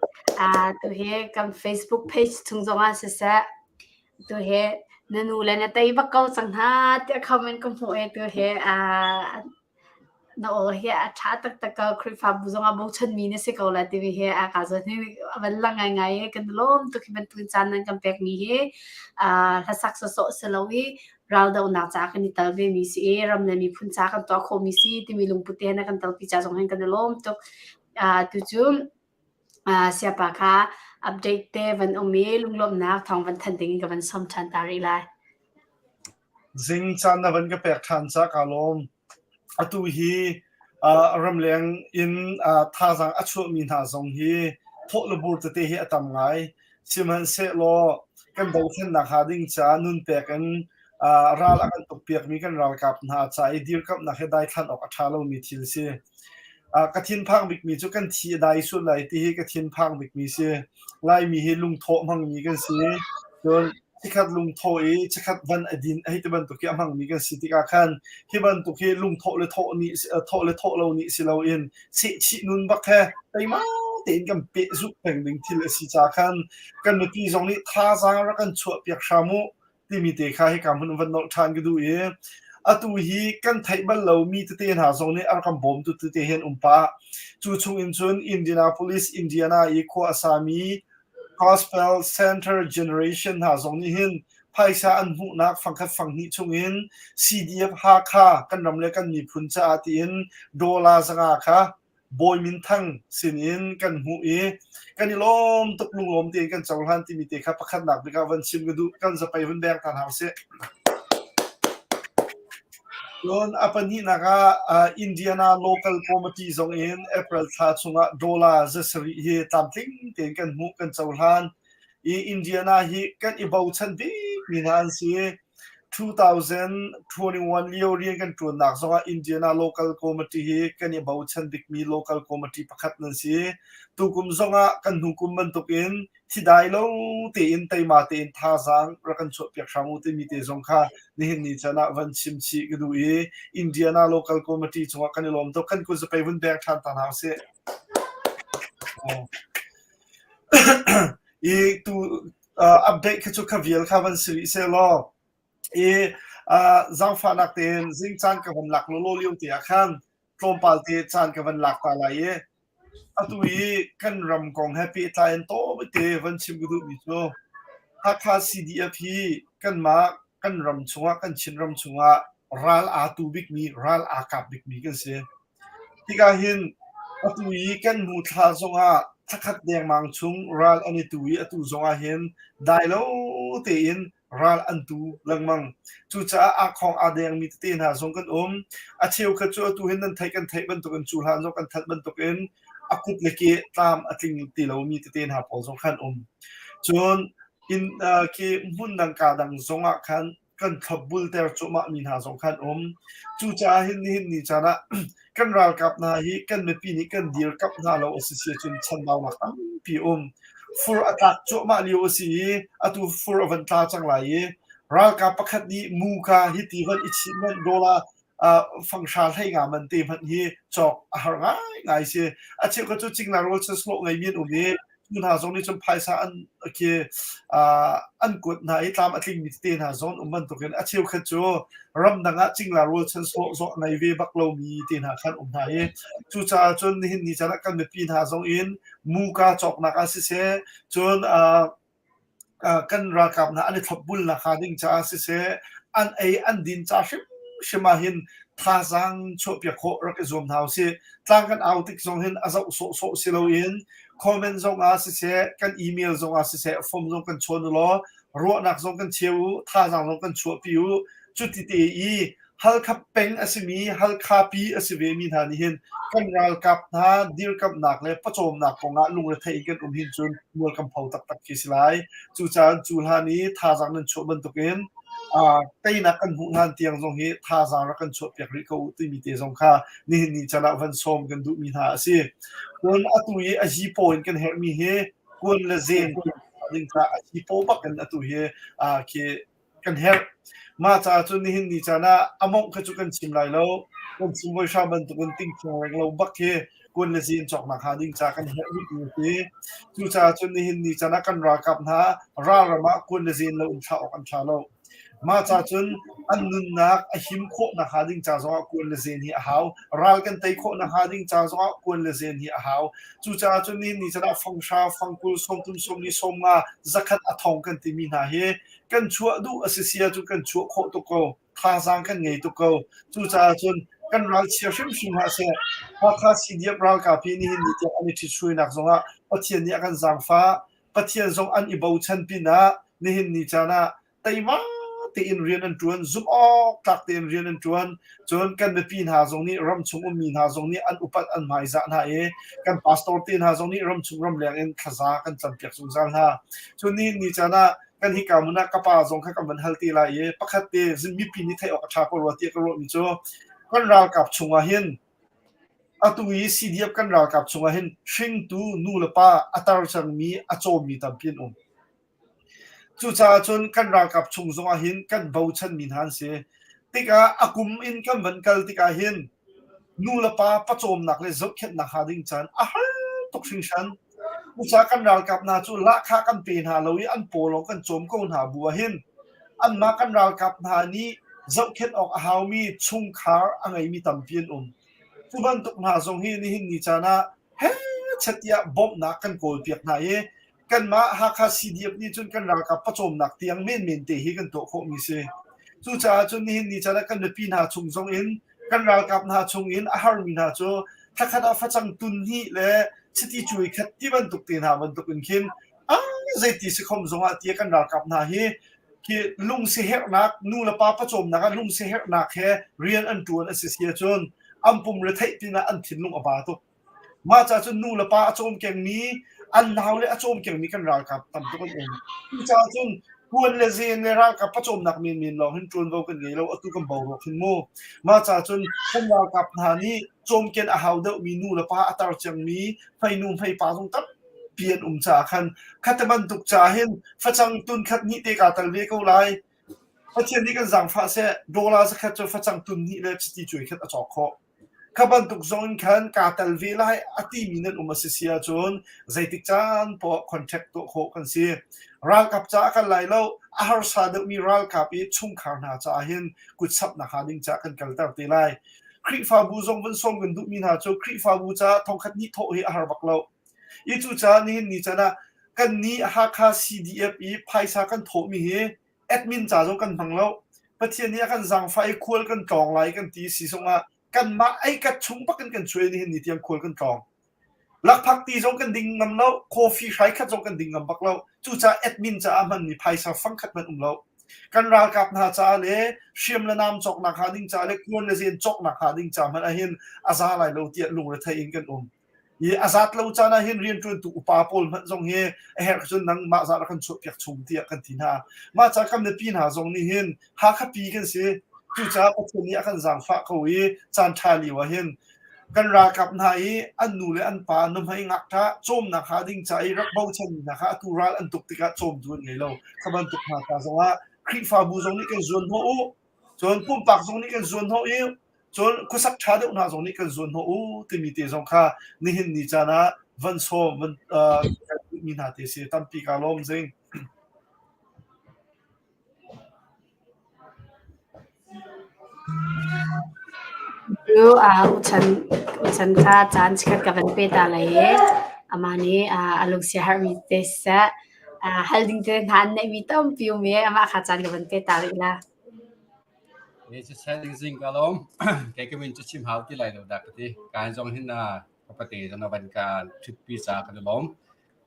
he kam Facebook page tungzonga sesa to he nanula na tay bakaw sangha te comment kom ho to he no he chatak taka krifa buzonga bo chan mi ne se ko la ti he ka zo ni wala ngai kunilom to kiban tu chan nan kam pek mi he la sak so selawi ralda una cha kan ni talve mi si ram na mi phun cha kan to kho mi si ti mi lung pute na kan tal pi cha jong hen kan lom to tu chu siapa kha update te van ome lung lom na thong van than ding ka van som chan tari lai zing chan na van ka pek than cha kalom atu hi ramleng in thazang achu mi na zong hi tholubur te hi atam ngai siman se lo kan do khen na ha ding cha nun pe kan ral akan tok piak mi kan ral kap na cha I dir kap na he dai than ok athalo mi thil si kathin phang bik mi chu kan thi dai su lai ti hi kathin phang bik mi si lai mi hi lung tho mang mi kan si don tikhat lung tho e tikhat van adin ai te ban to ki amang mi kan si ti ka khan hi ban to ki lung tho le tho lo ni si lo in si chi nun bak he tai ma ten kan pe zu peng ding thil si cha khan kan mi ti zong ni tha za ra kan chu piak shamu ti mi te kha hi kam hun van no than gi du e atu hi kan thai ban lo mi te ten ha zong ni ar kam bom tu te hen umpa chu chung in chun Indianapolis Indiana e ko asami Gospel Center Generation ha zong ni hin phaisa an hu nak phangkhat phangni chungin CDF ha kha kan ramle kan mi phun cha ati in dola zanga kha boy min thang sin in kan hu e kan lom tuk lung lom te kan chawhan ti mi te kha pakhat nak bika van sim gadu kan zapai hun bek tan hause yon apani naga Indiana local committee zong in April tha chunga dola zasari he tamtling ten kan mu kan chawhan อินเดียนาฮิกันอีบ่าวชันบิมีนานสิ2021 เลี้ยวเรียนกันตัวนักสงอินเดียนา local committee ฮิกันอีบ่าวชันบิกมี local committee ประคัดนั่นสิตุกุมสงกันหุกุมมันตุกินที่ได้แล้วตีอินไตมาตีอินท่าสังรักันชดเปียกชามุติมีเตสงค่ะนี่นี่ชนะวันชิมชีกันดูอินเดียนา local committee สงกันนี่ลมตุกันกูจะไปวันแบกทันตานเอาเสียอีตูอัปเดตคือขวิลค่ะวันสิริเซลจังฟ้านักเต้นจิงจันกับวันหลักโลโลเลี้ยงเตียขันตรงปาลเตจันกับวันหลักตาลายตุยกันรำกองแฮปปี้ไทน์โตไปเตวันชิมกุดุมิโซฮักคาซีดีเอพีกันมากันรำชัวกันชินรำชัวรัลอาตูบิกมีรัลอากับบิกมีกันเสียที่กาหินตุยกันมูทาซงอาทักขัดแดงมังชุงรัลอันนี้ตุยตุซงอาหินได้แล้วเตียนรัลอันตูลังมังจูจ้าอาของอาแดงมีเตียนหาซงกันอาเชียวขจรตุหินนั้นไทยกันไทยบรรทุกันจูลานซงกันทัดบรรทุกันอากุดเล็กตามอธิงตีเรามีเตียนหาพอสงขันจนอินที่มุ่นดังกาดังสงขันกันขับบุลเตอร์จุมามีหาสงขันจูจ้าหินนี่จานะกันรัลกับนาฮีกันไม่ปีนี้กันเดียร์กับนาเราอสิเสียจนชันดาวนักตั้งปีฟูร์อัตราจุมาเลียวสิอัตุฟูร์อวันตาจังไรรัลกับประคัดนี้มูคาฮิติวันอิชิมันโดลาฟังชาให้งานมันเต็มพันฮีจอกหาง่ายสิอาเชียวก็จะจริงนะเราจะสโลไงมีนนี้คุณหาซงนี่จนภายสารโอเคอันกดไหนตามอธิมิตเตนหาซงมันตัวกันอาเชียวก็จะรำดังจริงนะเราจะสโลซในเวบักเรามีเตนหาขันไหนจู่จ้าจนเห็นนี่จะนักกันเป็นปีหาซงอินมูกาจอกนักอาศิเสจนกันรักกับนะอันนี้ทับบุลนะคะดิ้งจ้าอาศิเสอันดินจ้าชิมาหินท่าสังชอบอยากโครักจอมเท้าสิตั้งกันเอาติดส่งหินอาจจะโซสิโลอินคอมเมนต์ส่งอาศิเสกันอีเมลส่งอาศิเสฟอร์มส่งกันชวนล้อรัวนักส่งกันเชียวท่าสังส่งกันชัวปิวจุดที่เตอีฮัลคับเป็งอาศิมีฮัลคาปีอาศิเวมินหานิหินกันรัลกับท่าดีลกับนักเลยประโจมนักของงานลุงเลยเทกันหินจนมัวกำเพาตักกิสไลจู่จ้าจู่ฮานี้ท่าสังนั้นชัวบันตุกินใต้นักกันหุ่นหันเตียงทรงนี้ท่าจางรักกันชดเปียกริโกอุติมีเตทรงค่ะนี่จะนับวันส้มกันดูมีหาสิคนอตุยอาชีพอินกันเฮมีเฮคนละเซนดิงค่ะอาชีพปักกันอตุยเคกันเฮมาจากจนนี่จะนะอมงขจุกันชิมไหลแล้วคนชิมวิชาบันตุกันติ้งเชียงแรงเราบักเฮคนละเซนจอกนักหาดิงจากกันเฮวิธีจู่จ้าจนนี่จะนักกันรักกับนะราระมาคนละเซนเราอุชาออกอันชาเรามาจากจนอันนุนนักหิมโคนักหาดิ้งจากสงฆ์ควรเลเซนที่หาวรัลกันไตโคนักหาดิ้งจากสงฆ์ควรเลเซนที่หาวจู่จ้าจนนี่จะได้ฟังชาฟังกุลสมตุนสมนิสมมาจักรอัฐองกันที่มีนาเฮกันชัวดูอาศัยจุกันชัวโคตุโกท่าสังกันไงตุโกจู่จ้าจนกันรัลเชียร์ชิมชิมหาเสพอท่าสิเดียบรัลกับพี่นี่นี่จะอันนี้ที่ช่วยนักสงฆ์ปัจจัยนี้กันสังฟ้าปัจจัยสงฆ์อันอิบาวชันปีน่ะนี่จะนะแต่มาตีอินเรียนอันจวนซุปออกตักตีอินเรียนอันจวนจนกันเป็นปีนหาตรงนี้รำชงมีหาตรงนี้อันอุปัตอันหมายจะนะกันพาสตอร์ตีนหาตรงนี้รำชงรำเลียงเอ็นขจากันจำเปียกสงสารฮะจนนี่จะนะกันที่กามุนักกับปาตรงข้ากับมันฮัลตีลายปักขัดเตจิมีปีนี้ไทยออกชาโครวตีกรวมิโจกันราวกับชงอาหินอตุยซีดียบกันราวกับชงอาหินชิงตูนูลปาอัตราจังมีอโจมีตัมพินจู่จ้าจนกันรักกับชงสงหินกันบ่าวชันมินหันเสติกาอากุมอินกันวันกัลติกาหินนูละป้าประโจมนักเลยจบเข็ดนักหาดิ้งจันฮัลตกชิงชันจู่จ้ากันรักกับนาจูละข้ากันเป็นหาลอยอันโปลงกันโจมก้นหาบัวหินอันมากันรักกับนานี้จบเข็ดออกหาวมีชงคาร์อันไงมีตัมเพียนทุบันตกหาทรงหินนี่จานะเฮ้เช็ดยาบอมนักกันโกลเปียกนายกันมาฮักคาซีดียบนี่จนกันรักกับประโจมนักเตียงเม่นเตะให้กันโตโคมิเซจู่จ้าจนนี่จะได้กันเป็นปีนาชงทรงอินกันรักกับนาชงอินอาหารมีนาโจถ้าขณะฟังจังตุนนี่และสติจุยขัดที่บรรทุกเตียนหาบรรทุกอินคินใจที่สิคมทรงอาเตียกันรักกับนาเฮคือลุงเสียนักนู่นละป้าประโจมนักลุงเสียนักแค่เรียนอันตัวอันเสียจนอัมพุมเรทัยปีนาอันทิ้งลุงอบาตุ มาจากจนนู่นละป้าโจมเก่งนี้อันหาวเลยโจมเก่งนี้กันรากับทำตัวกันเองจากจนควรเลยเซียนในรากับพระโจมนักมีนเราเห็นจวนเรากันไงเราเอาตัวกันเบาเราขึ้นโม่มาจากจนคนรากับหานี้โจมเก่งอาหาวเดมีนู่นละป้าอัตราจังมีไฟนุ่มไฟป้าตรงตับเปลี่ยนจ่าคันคัตมันตุกจ่าเห็นฟังตุนคัดนี้เตกาตัลเวกเอาไล่พระเทียนนี้กันสั่งฟ้าเสดอลลาร์สักคัดจะฟังตุนนี้เลยสติจุยคัดอจอกคอขบันตุกซอนคันกาตัลเวลาอติมินันมาเสียจนใจติจานพอคอนแทคตัวโคกันเสียรักกับจ้ากันไหลแล้วอาหารสาดมีรักกับอีชุ่มขาวหน้าจ้าเห็นกุศลนักหาดิ้งจ้ากันกันตั้งแต่ไรคริฟาบูซงวันส่งกันดุมินาโจคริฟาบูจ้าทองคัดนี้โถให้อาหารบักเราอีจูจ้านี่นี่จ้านะกันนี้ฮักฮา CDF อีไพ่ซากันโถมีเฮแอดมินจ้าโจกันพังเราประเทศนี้กันสั่งไฟควรกันจองไหลกันตีสีส่งมากันมาไอ้กัดชุงปักกันช่วยนี่นี่เตรียมควรกันจองลักพักตีจงกันดิ่งงำเราคอฟฟี่ใช้ขัดจงกันดิ่งงำบักเราจู่จ้าแอดมินจ้ามันนี่ไพ่ซาฟังขัดมันเรากันรากับนาจ้าเล่เชื่อมละน้ำจอกนักหาดิ่งจ้าเล่ควรเลยเสียนจอกนักหาดิ่งจ้ามันเห็นอาซาไหลเราเตี้ยลงเลยไทยเองกันยี่อาซาเราจ้านะเห็นเรียนจนตุอุปาปอลมันจงเฮเฮจนนังมาซากันชกอยากชุมเตี้ยกันทีน่ามาจากคำเนปีนหาจงนี่เห็นหาขับปีกันเสียจู่จ้าประเทศนี้กันสั่งฟ้าเขาอีจานชาลีวะเห็นกันรากับนายอันนูเลอันปานมให้งักท่าโจมนักหาดิ่งใจรักเบาเชนนะคะตุราอันตุกติกาโจมดวนไงเราขบันตุกหาตาสว่าคริฟาบูจงนี่กันส่วนหัวจนปุ่มปากจงนี่กันส่วนหัวเอวจนกุศักชาเดอุนาจงนี่กันส่วนหัวที่มีเตจงค่ะนี่เห็นนี่จ้านะวันโซมันมีนาเตเสียตั้มปีกาลมซิงรู้ฉันค่ะจานชิคกับเป็นเปตาเลยอามานี้ลูกเสียหายมีเตสฮัลดิงเทนทันในมีต้มฟิวเมียอามาค่ะจานกับเป็นเปตาเลยละนี่จะใช้จริงๆก็ลมแกก็มีจุดชิมหาที่ไหลเราดักที่การจองหินปกติตอนวันการทริปปีศาจกันล้ม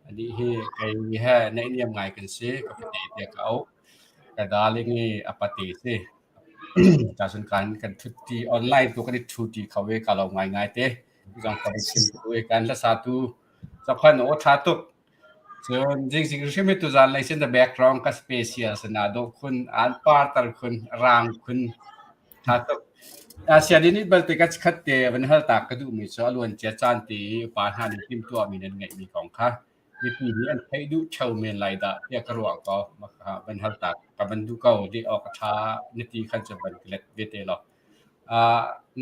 อันนี้ให้ใครให้ในเนียมไงกันสิปกติเด็กเขาแต่ดาลิงีปกติสิจากส่วนการกันทุกที่ออนไลน์ตัวกันทุกที่เขาเวกเราง่ายๆเต้จังกับชิมตัวกันละsatuสักพันโอ้ชาตุกส่วนจริงๆที่ไม่ตัวจานเลยเช่นแต่แบ็กกราวด์กับสเปเชียลสนาดูคุณอ่านปาร์ตร์คุณรางคุณชาตุกอาเซียนนี้บัลติกัสขัดเตวันฮัลตากระดูมีส่วนล้วนเจ้าจันตีปาหันทิมตัวมีนั่นไงมีของข้ามีปีนี้อันให้ดูเช่าเมนไลด์เรียกกระวกก็มาบันฮัลตากกับบันดูเก่าได้ออกช้านิติขันจะบันเล็ดเวทีหรอก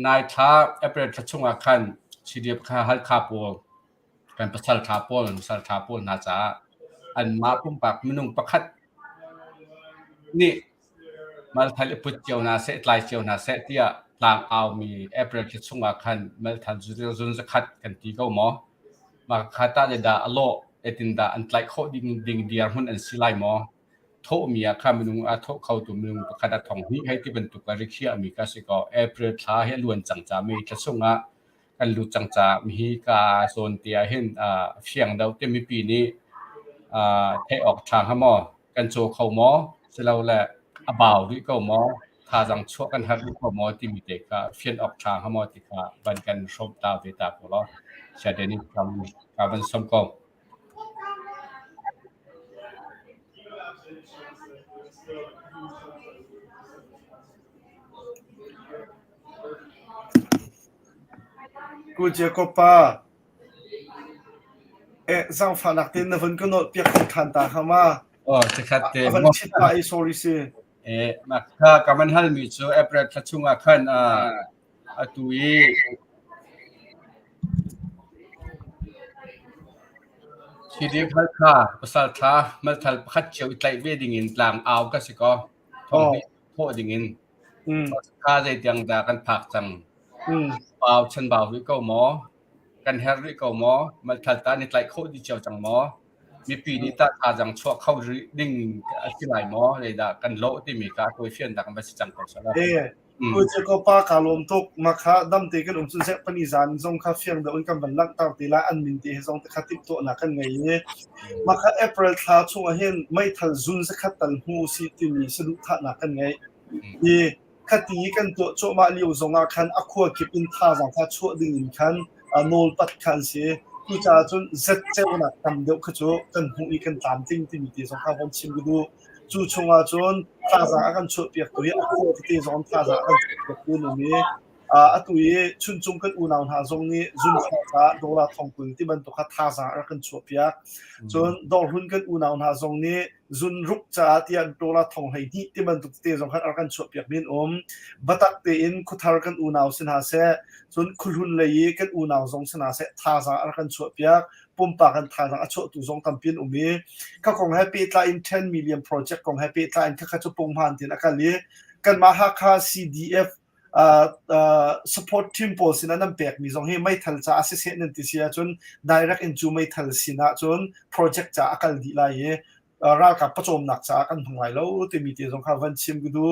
นายท้าเอเปรตช่วงอาคันชีเดียบข้าฮัลคาโปเป็นภาษาทาโปลน่าจะอันมาปุ่มปากมนุงประคัดนี่มาทะเลพุทธเจียวนาเสตลายเจียวนาเสตียลางเอามีเอเปรตช่วงอาคันมาทันจุนจะคัดกันตีก็หมอมาคัดตาเดดาอโลเอตินดาอันไลโคดิ่งเดียร์หุ่นอันสิไลหมอโทมีอาคามนุงอาโทเข้าตัวมนุงประคัดทองนี้ให้ที่เป็นตุกการิเคียมีกาสิกอเอเปรตท้าให้ล้วนจังจามีจะส่งกันรู้จังจะมีกาโซนเตียเห็นเชียงดาวเต็มมีปีนี้เทออกทางหมอกันโจเข้าหมอเสร็จแล้วแหละบ่าวด้วยก็หมอถ้าจังชั่วกันหัดด้วยก็หมอที่มีเด็กก็เฟียนออกทางหมอที่ก็บันกันชมตาเวตาพวกเราเช่นเดนี้ทำการบันสมกองกูเจอก็ป้าสังฝันนักเต้นนับวันก็นอดเปียกขันตาขมาจะขัดเตะวันชิดไป sorry สิมาถ้ากับมันฮัลมีช่วยเอเปรตช่วงอาคันตุยชีดีพัลค่าภาษาท้ามันทัลพัดเชียวไตเวดิ่งหลังเอาก็สิก็ท้องโพดิ่งข้าใจยังด่ากันผักจังบ่าวฉันบ่าวด้วยก็หมอกันเฮร์ด้วยก็หมอมันทัลตาในไตโคดิเชียวจังหมอมีปีนี้ตาจังชั่วเข้าดิ่งที่ไหลหมอเลยด่ากันโลที่มีการคุยเฟียนด่ากันไปสิจังก่อนสำหรับกูจะก็ป้าคาลมตกมาค่ะดำเตกันสุนเสพนิจานทรงคาเฟียงเดินกันบันลักตาวตีละอันมินตีให้ทรงตะขัดติดตัวหนักกันไงเนี่ยมาค่ะเอเปรลท้าช่วงเห็นไม่ทันซุนสักขัดตันหูสิที่มีสะดุดท่าหนักกันไงยี่ขัดตีกันตัวโจมาเลี้ยวทรงอาคันอควากิบอินท่าจังท่าชั่วดึงอินคัน โนลปัดคันสิกูจะจนเซ็ตเจ้าหนักทำเดียวขจูกันหูอีกันตามจริงที่มีที่สงครามวันชิมกูจูชงอาจนท่าจะกันช่วยเปียกตัวอ่ะที่สองท่าจะกันช่วยเปียกตัวนี้ตัวชุนจงกันอุณาหาทรงนี้จุนท่าโดราทองกุลที่มันตัวท่าจะกันช่วยเปียกจนดอลหุ่นกันอุณาหาทรงนี้จุนรุกจะที่โดราทองให้ดีที่มันตัวที่สองกันช่วยเปียกมินบัตักเตอินคุทาร์กันอุณาสินหาเสจนคุลุ่นเลยกันอุณาทรงสินหาเสท่าจะกันช่วยเปียกปุ่มปากกันท่าจะช่วยตัวทรงทำพินเขาคงแฮปปี้ตายอิน10 million project คงแฮปปี้ตายอินเขาจะปุ่มหันที่นักเลี้ยกันมาฮักฮา CDF support team โพสินะนั่นเปียกมีสองให้ไม่ทันจะ assess นั่นที่เสียจน direct into ไม่ทันสินะจน project จะอาการดีไล่รักกับประจมหนักจะอาการทั้งหลายแล้วที่มีที่สงครามวันชิมกูดู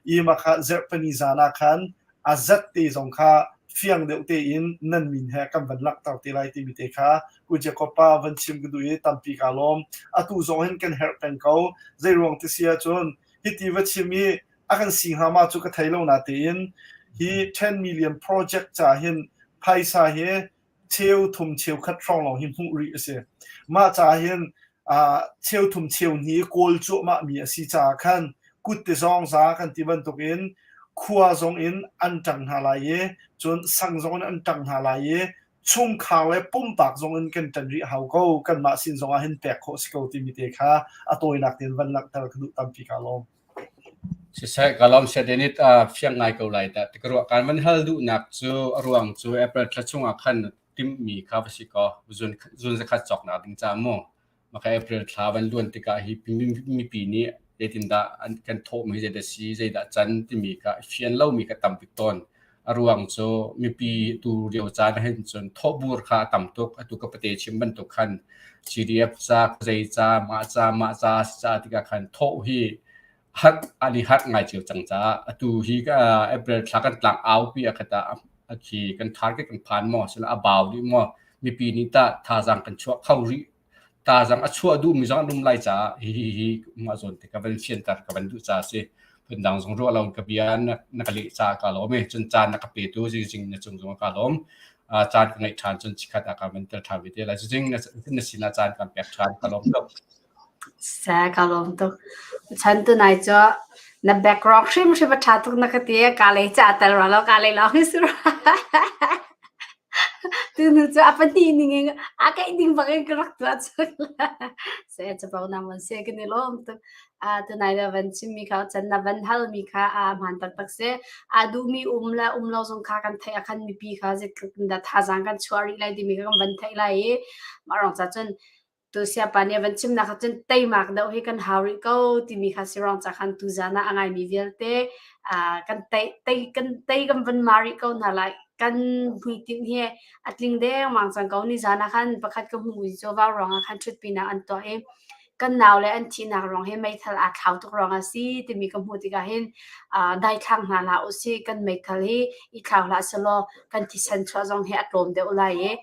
อีมาค่ะเจอปนิจานาคันอาจัดที่สงครามเฟียงเดียวเตอินนั่นมินแฮกันวันลักต่อที่ไล่ที่มีที่ค่ะกูจะขอป้าวันชิมกูดูตั้มปีกาลมตุสองเห็นกันเฮร์เป็นเขาใจรวงที่เสียจนฮิติวัชิมีอาการสิงหามาจุกไทยแล้วนาเตียนฮี10 million project จะเห็นไพ่สาเหตุเชี่ยวทุ่มเชี่ยวคัดรองเราเห็นผู้ริเสียมาจะเห็นเชี่ยวทุ่มเชี่ยวนี้โกลจุมามีสิจาคันกุดที่สองสาคันที่บรรทุกอินขัวสองอินอันจังหาลายจนสังสองอันจังหาลายชุ่มข่าวและปุ่มปากสองอินกันจันริหาวก็กันมาสินสองเห็นแปลกโคสเกลที่มีเตค่ะตัวนักเรียนวันนักแต่ละคดุตั้มปีกาลมsaya kalau sedikit siang naik kau lagi tak kerja kan mana hal tu nak tu ruang tu April tercung akan tim mi kafasi kau zon sekat cok nak tinggal jamu maka April lawan luan tiga mi pini jadi tindak kan thok mi jadi si jadi jan tim mi ka siang lau mi ka tampik ton ruang tu mi pi tu dia jan hen zon thok bur ka tamtuk tu ka pete cimban tu kan CDF sa jadi ma sa tiga kan thok hiฮัดอันนี้ฮัดไงเจียวจังจ้าตัวฮีก็เอเปรตลักกันหลังเอาปีอะค่ะอาคีกันทาร์เก็ตกันผ่านหม้อส่วนอาบาวดิหม้อมีปีนี้ตาทาจังกันชั่วเข้าริตาจังชั่วดูมีจังดุมไล่จ้าฮีมาส่วนที่กับเป็นเชียนตัดกับเป็นดูจ้าสิเป็นดังสงรัวเรากับเบียนนักเลี้ยจ้ากาล้อมจนจานนักเปียตัวจริงๆในจงกาล้อมจานกันในทานจนชิคัดอาการเป็นเตอร์ทาวิเตอร์อะไรจริงๆในสินาจานการแปลกทานกาล้อมก็saya kalau untuk cantu naik na background sih mesti bercatuk nak ketia kali catal walau kali lagi suruh tu nuju apa ini agak ini pakai gerak tu aja saya coba nama saya kini loh untuk tu naik van sim mika cina van hal mika mantak tak se adu mi umla songkakan thai akan mi pika je kinda thazangkan chuari lai di mika van thai lai marong cacun tu siapa ni bencim nak cun tay mak dah he kan hari kau timi kasih orang cakap tu jana angai mi vilte kan tay kan ben mari kau nalai kan meeting he atling deh mangsang kau ni jana kan pakat kau hui coba orang akan cut pina anto he kan now le an thi nak rong he mai thal a thau tuk rong asi timi kam hu ti ga hin dai thang na la usi kan mai thal hi I thau la selo kan ti san chwa jong he atom de ulai e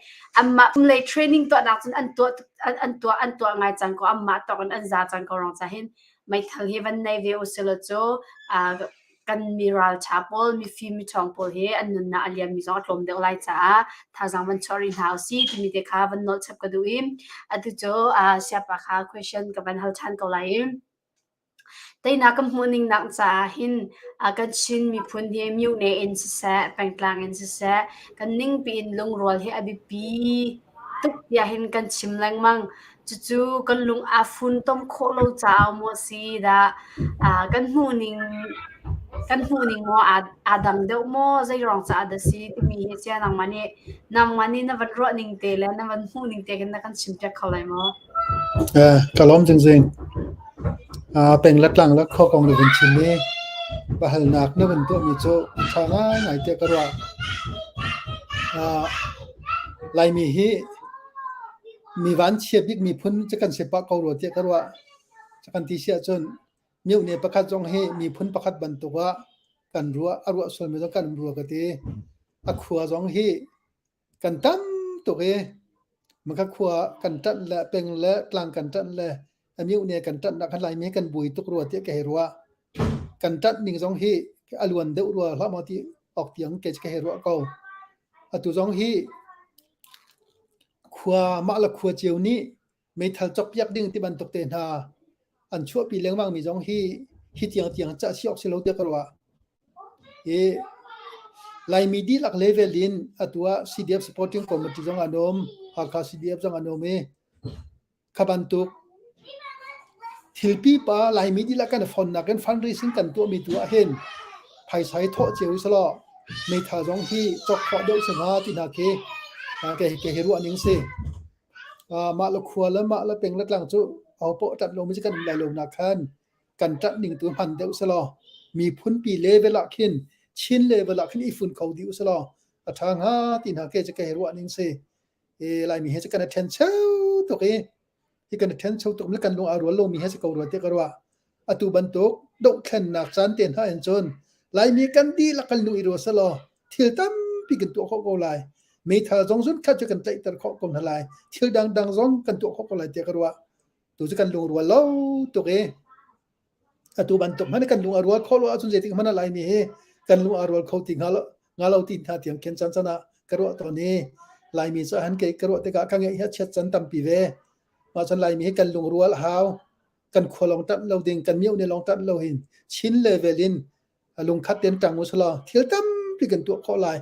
amma le training to nak an to ngai chang ko amma to kan an za chang ko rong cha hin mai thal hi van nei ve uselo cho kan miral chapol mi fi mi chongpol he an na aliam mi zong atom de ulai cha thazang van chori house timi de kha van not chap ka duim adu cho siapa kha question ka ban hal chan ko lai tay na kam morning nak cha hin kan chin mi phun he mu ne in sa pangtlang in sa kan ning pi in lung rol he abi pi tuk ya hin kan chim lang mang chu kan lung afun tom kholo cha mo si da kan morning mo adam deu mo zai rong cha da si mi he cha nang mani na van ro ning te le na van hu ning te kan na kan chim pek kholai mo kalom jing jing peng lat lang la kho kong le bin chin ni bahal nak na ban to mi cho thana ngai te karwa lai mi hi mi van chep dik mi phun cha kan sepa ko ro te karwa cha kan ti sia chon miu ne pakhat jong he mi phun pakhat ban to wa kan ruwa arwa sol me kan ruwa ka te a khuwa jong he kan tam to ge maka khuwa kan tat la peng la tlang kan tat la miu ne kan tat na kan lai me kan bui tuk ruwa te ke ruwa kan tat ning jong he alwan de ruwa la ma ti ok tiang ke ke ruwa ko atu jong he ขัวมาละขัวเจียวนี้ไม่ทันจบยักดิ่งที่บันตกเตนหาอันชั่วปีเลี้ยงว่างมีจงฮิเตียงจะชิออกสิโลเตกว่าไลมีดีหลักเลเวลินอัตัว CDF supporting committee จงอนมหาก CDF จงอนมขบันตุกทิลปีป้าไลมีดีหลักกันฟอนนักกันฟันรีซิงกันตัวมีตัวเห็นภายใช้โถเจียวสลอไม่ทาจงที่จกขอเดียวสงาตินาเคเกเฮรุอันนิงเซมาละขัวแล้วมาละเป็งละกลางจุเอาโปตัดลงไม่ใช่กันไหลลงนักขันกันจัดหนึ่งตัวพันเดียวสลอมีพุ่นปีเลเวลขึ้นชินเลเวลขึ้นอีฝุ่นเขาดิวสลอทางตินาเกจะเกเฮรุอันนิงเซไลมีเฮจะกันเทนเชลตัวเกที่กันเทนเชลตัวมันกันลงอารวลงมีเฮจะกรัวเตกรัวตูบันตุกดกแข่งนักสันเตียนห้าเอ็นจนไลมีกันดีละกันลุยรัวสลอทิลตั้มปีกันตัวเขาโกไลมีทาจงสุนขัดจะกันใจตะเขากลมทลายทิลดังจงกันตัวเขาโกไลเตกรัวตัวจะกันลุงรัวเล่าตัวเอตูบันตุกมันกันลุงอารวลเขาลัวสุนเจติมันอะไรมีเฮกันลุงอารวลเขาติงฮาลงาเราติงท่าเตียงเข็นจันทนะกรัวตัวนี้ไลมีสะหันเกยกรัวเตกะข้างเงี้ยเช็ดจันตั้มปีเวมาจนไลมีให้กันลุงรัวละหาวกันขวลองตัดเราเด้งกันเมียวในลองตัดเราเห็นชิ้นเลเวลินลงคัดเตียนจังมุสลาเที่ยวตั้มปีกันตัวเขาลาย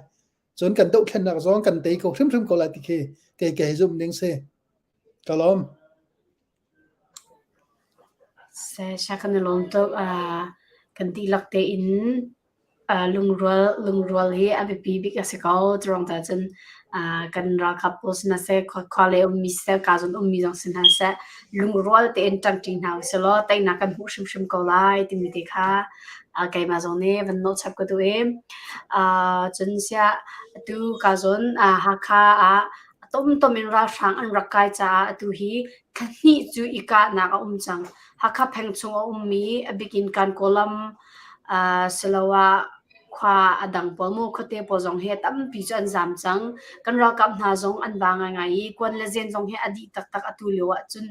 จนกันโตแค่นักร้องกันเตะเขาทึมเขาลายติเคเกยจุ่มนิงเซ่กะล้อมเซชักนลงตัวกันตีลักเตอินลุงรัวเฮอภิปีบิกสิเขาตรงแต่จนกันรักขับโพสนะเซควาเลมิเซกาจนมิจงสินะเซลุงรัวเตอินจังจริงหาวสโลแต่นักกันหูชิมเขาลายติมิติค่ะไกมาจงเนวันโนชับก็ตัวจนเสียตูกาจนฮักคาต้มมินราฟังอันรักไกจ้าตูฮีคันนี้จูอีกานักจังฮักคาแพงชงมีบิกินกันโคลัมสลาวะควาอดังปอมูคเตปอจงเฮตัมปีจันจามจังกันรักกับนาจงอันบางไงกวนเลเจนจงเฮอดีตักอตุลิวะจน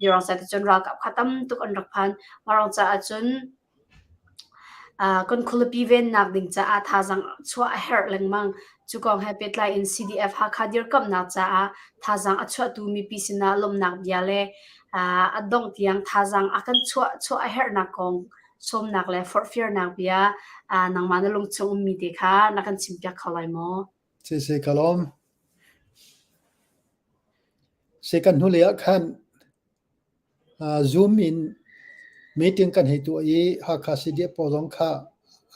ยรองสัตจนรักกับขัตัมตุกอันรักพันมารองจะจนคนคุลปีเวนนักดิ่งจะทาจังชัวเฮร์เลงมังจุกองเฮปิดไลน์ CDF ฮักคาดิร์กับนักจะทาจังชัวตูมีพิสินาลมนักเดียเลดงเตียงทาจังกันชัวเฮร์นักกองสมนักเลย for fear นักเบียนังมันลงจงมีเด็กค่ะนักกันชิมจักเขาเลยมั้งเซกะล้อมเซกันหุเลียขันzoom in meeting kan he tu ai ha kha CDF pozong kha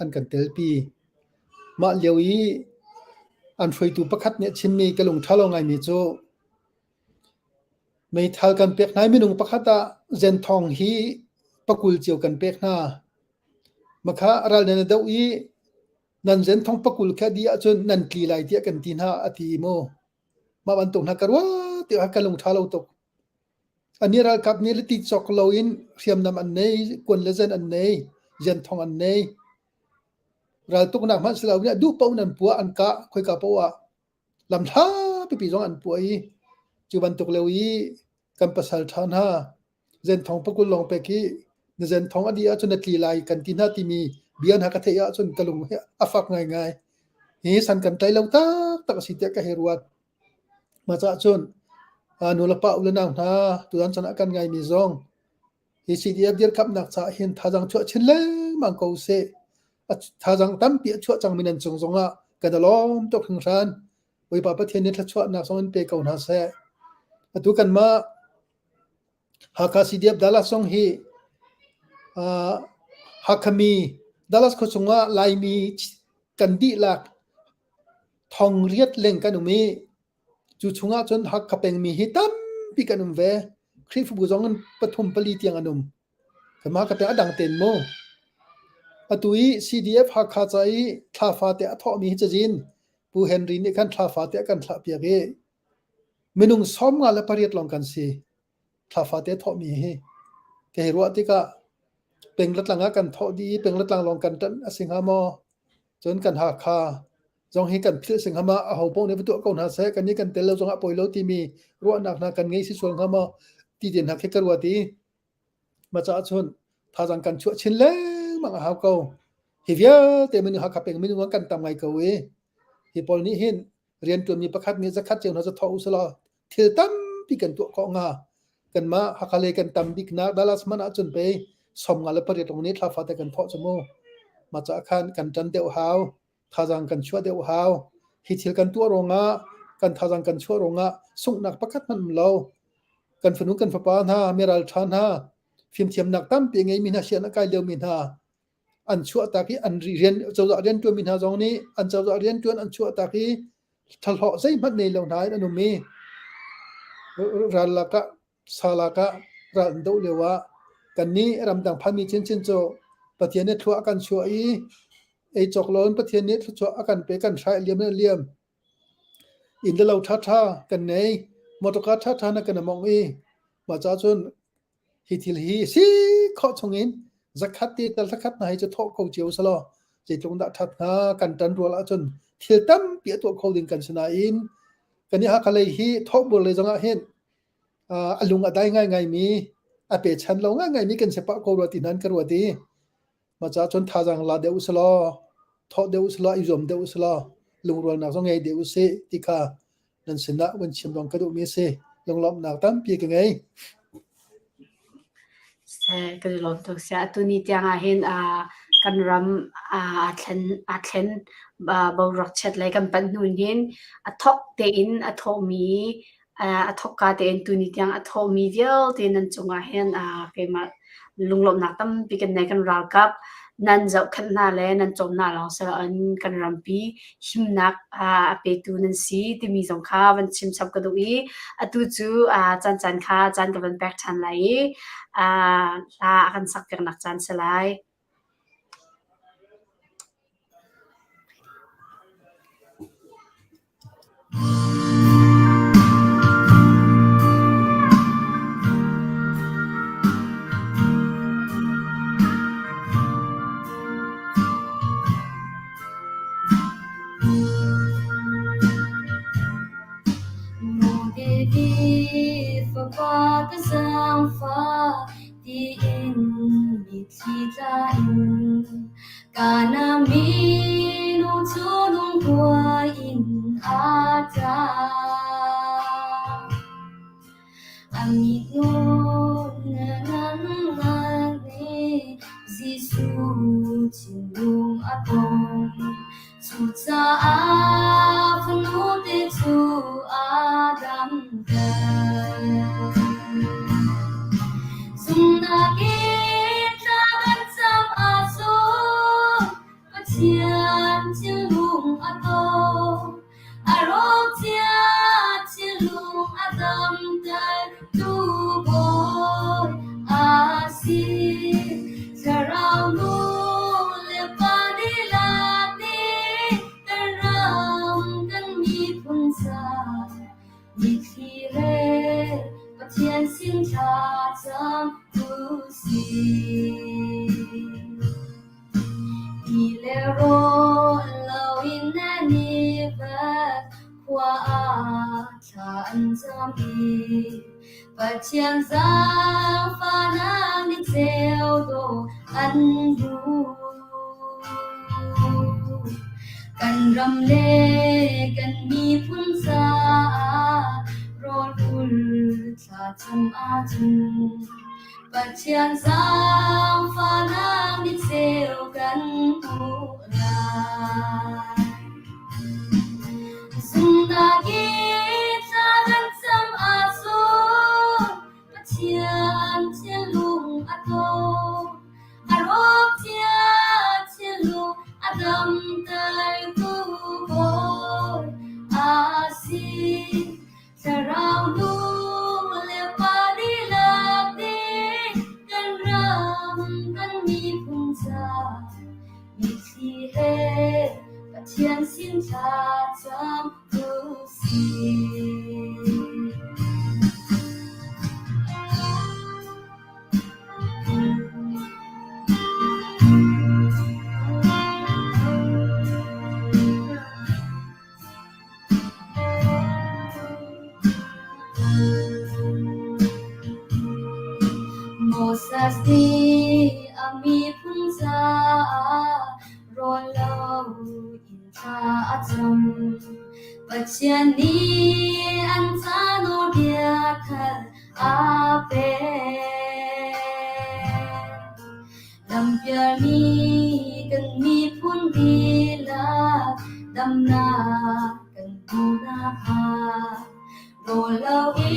an kan telpi ma lewi an foi tu pakhat ne chimmi kalung thalo ngai mi chu mei thal kan pek nai minung pakhata zen thong hi pakul chiu kan pek na makha ral ne dau i nan zen thong pakul kha dia chun nan tli lai tia kan tin ha ati mo ma ban tung na karwa ti ha kalung thalo tokอันนี้เรากับนี้ติดจอกเราอินเทียมนำอันนี้กวนเลเซนอันนี้เย็นทองอันนี้เราตุกนักมันสลาวเนี่ยดูเป้านันปัวอันกะคุยกับปัวลำท่าไปปีจงอันปัวอีจูบันตุกเลวีกันภาษาทานฮะเย็นทองปกุลลงไปกี้เย็นทองอดีตจนตีลายกันที่หน้าที่มีเบียนหักเทียจนกระลุงเฮียอฟักง่ายนี่สันกันใจเราตักสิเตะกะเฮรวดมาจากจนนุลปะอุลนามนะตัวนั้นชนะกันไงมีซองฮีซีดีเอฟเดียร์กับนักจ่าเห็นท่าจังชั่วเช่นเล่มังกูเซท่าจังตั้มเปียชั่วจังมีนันจงจงอ่ะกันตลอดตกถึงรันวิปปะเทียนนิทชั่วนักซองเปกเอาหน้าเซตัวกันมาหากซีดีเอฟดาลัสซองฮีหากมีดาลัสเขาจงว่าลายมีกันดีหลักทองเรียดเล่งกันอุมีจู่ชงอาจนหักขับเป็นมีฮิตัมปีกันเวคริฟบุจงเงินปฐมปลีเตียงอนุมขมากับเป็นอดังเต็นโมตุย CDF หักขาใจทาฟาเตะทอมีฮิจจินปูเฮนรีนี่กันทาฟาเตะกันทาเปียเกมินุงซ้อมงานและปริยัติลองกันสิทาฟาเตะทอมีเฮเกฮิรัวติกะเป็นรัตลังกันทอดีเป็นรัตลังลองกันตันสิงหามอจนกันหักขาจงให้กันพิสิงหามาเอาพวกนี้เป็นตัวก่อนหาเสกันนี้กันเตลจงอาปอยโลที่มีรัวหนักนักกันไงสิส่วนหามาที่เด่นหักให้กันวัวตีมาจากชนท่าจังกันชั่วชินเล่มังหาเก่าฮิเวียแต่มันหักขับเป็นไม่รู้ว่ากันตามไงเก่าเอฮิปอลนี้เห็นเรียนตัวมีประคัดมีจะคัดเจ้าหน้าจะทออุสลา thil tam pi kan tu ko nga kan ma hakale kan tam bik na dalas man a chun pe som nga le pare tong ni thla fa te kan tho chamo ma cha khan kan tan deu haw thajang kan chua deu haw hi thil kan tu ronga kan thajang kan chua ronga sung nak pakat man lo kan funu kan fa pa na meral than ha phim thiam nak tam pi ngei min ha sian kai leu min ha an chua ta ki an rian chawza rian tu min ha jong ni an chawza rian tu an chua ta ki thal ho zai mat nei long nai anu mi ral la ka sala ka ran do lewa kan ni ram dang phami chin chin cho pathian ne thua kan chua i ei choklon pathian ne thua akan pe kan thai liam in de lo tha kan nei motoka tha na kan mong i ma cha chun hi thil hi si kho chungin zakat ti tal zakat na hi chu tho ko chiu salo je tlung da that na kan tan rol a chun thil tam pi to khoding kan sina in kan ha khalei hi tho bol le janga hen alung adai ngai mi a pe chan lo ngai mi kan se pa ko ro ti nan ka ro ti ma cha chun tha jang la de uslo tho de uslo i zom de uslo lung rol na so ngai de use ti ka nan sina wen chim dong ka du mi se long lom na tam pi ka ngai se kan lom to sia tu ni tiang a hen kan ram thlen bo rok chat lai kan pan nun hin a thok te in a tho mi a thok ka te in tu ni tiang a tho mi vial te nan chunga hen ke ma lunglom na tam pi kan nei kan ral kap nan zau khan na le nan chom na law sa an kan ram pi him nak a pe tu nan si ti mi zong kha van chim sap ka du i a tu chu chan kha chan ka van back chan lai la kan sak per nak chan salai Chiang giang pha nang đi theo đồ ăn ru cần rầm lê cần mi phun sa rồi ul cha chăm a chung và chiang giang pha nang đi theo cần tu la sung na ki cha gan chăm a chiên lung ato arop chiên lung adam tay tu boy asi sarau lung le padi lati kan ram kan mi phung sa mi si he chiên xin cha cham tu si Mosasti ami punza rolau inta atam Pachiani antano เตลำเปียนี้กันมีพุ่นดีละดำนากันดูนาคาโรลาวิ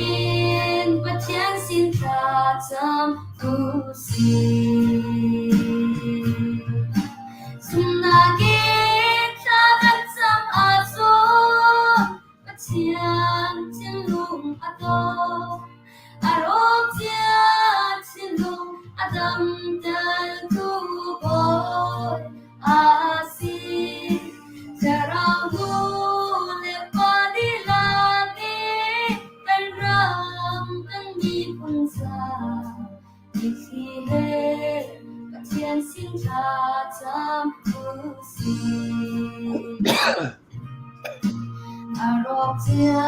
นปัจเจียนสินทาจำกุสีสุนาเกชากันจำอาโซปัจเจียนจินลุงอาโตอารมณ์เจียนจินลุงอาดำเดินทุบอยอาซีจะเราดูเลปาดิลาดีกันรำกันมีพุนซาอีกทีเล่ปัจเจียนสินชาจำกุสีอารมณ์เจีย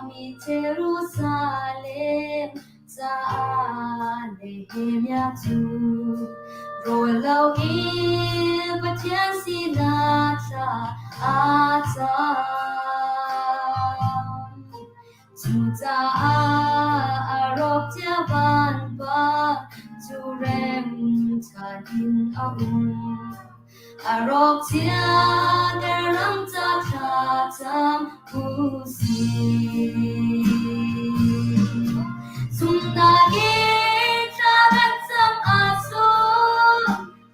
มีเจรูซาเล็มจาเลเฮมยาจูโรยเราอีปัจเจียนสินาชาอาจารจูจาอารมณ์เจียบันปาจูเรมชาดินอาอุอารมณ์เจียกระรำจะชาจำกุสีสุนทรี ชากันจำอาโซ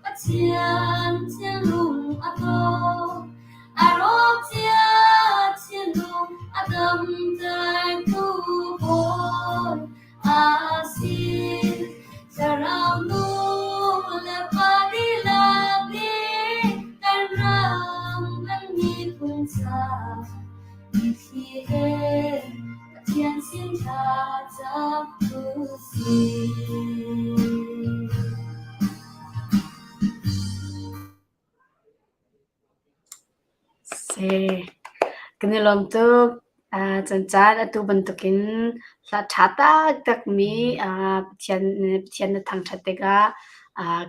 ปัจเจียนเจียนลุงอาโตอารมณ์เจียเจียนลุงอาดำใจทุบอยอาซีจะเราดูและปาดิลาดีกันรำกันมีพุนซาอีกทีเอปัจเจียนสินชาจำกุสีเซกันนี่ลมตุกจันจาอตุบันตุกินลาชาตาตักมีเทียนทางชัดเตกา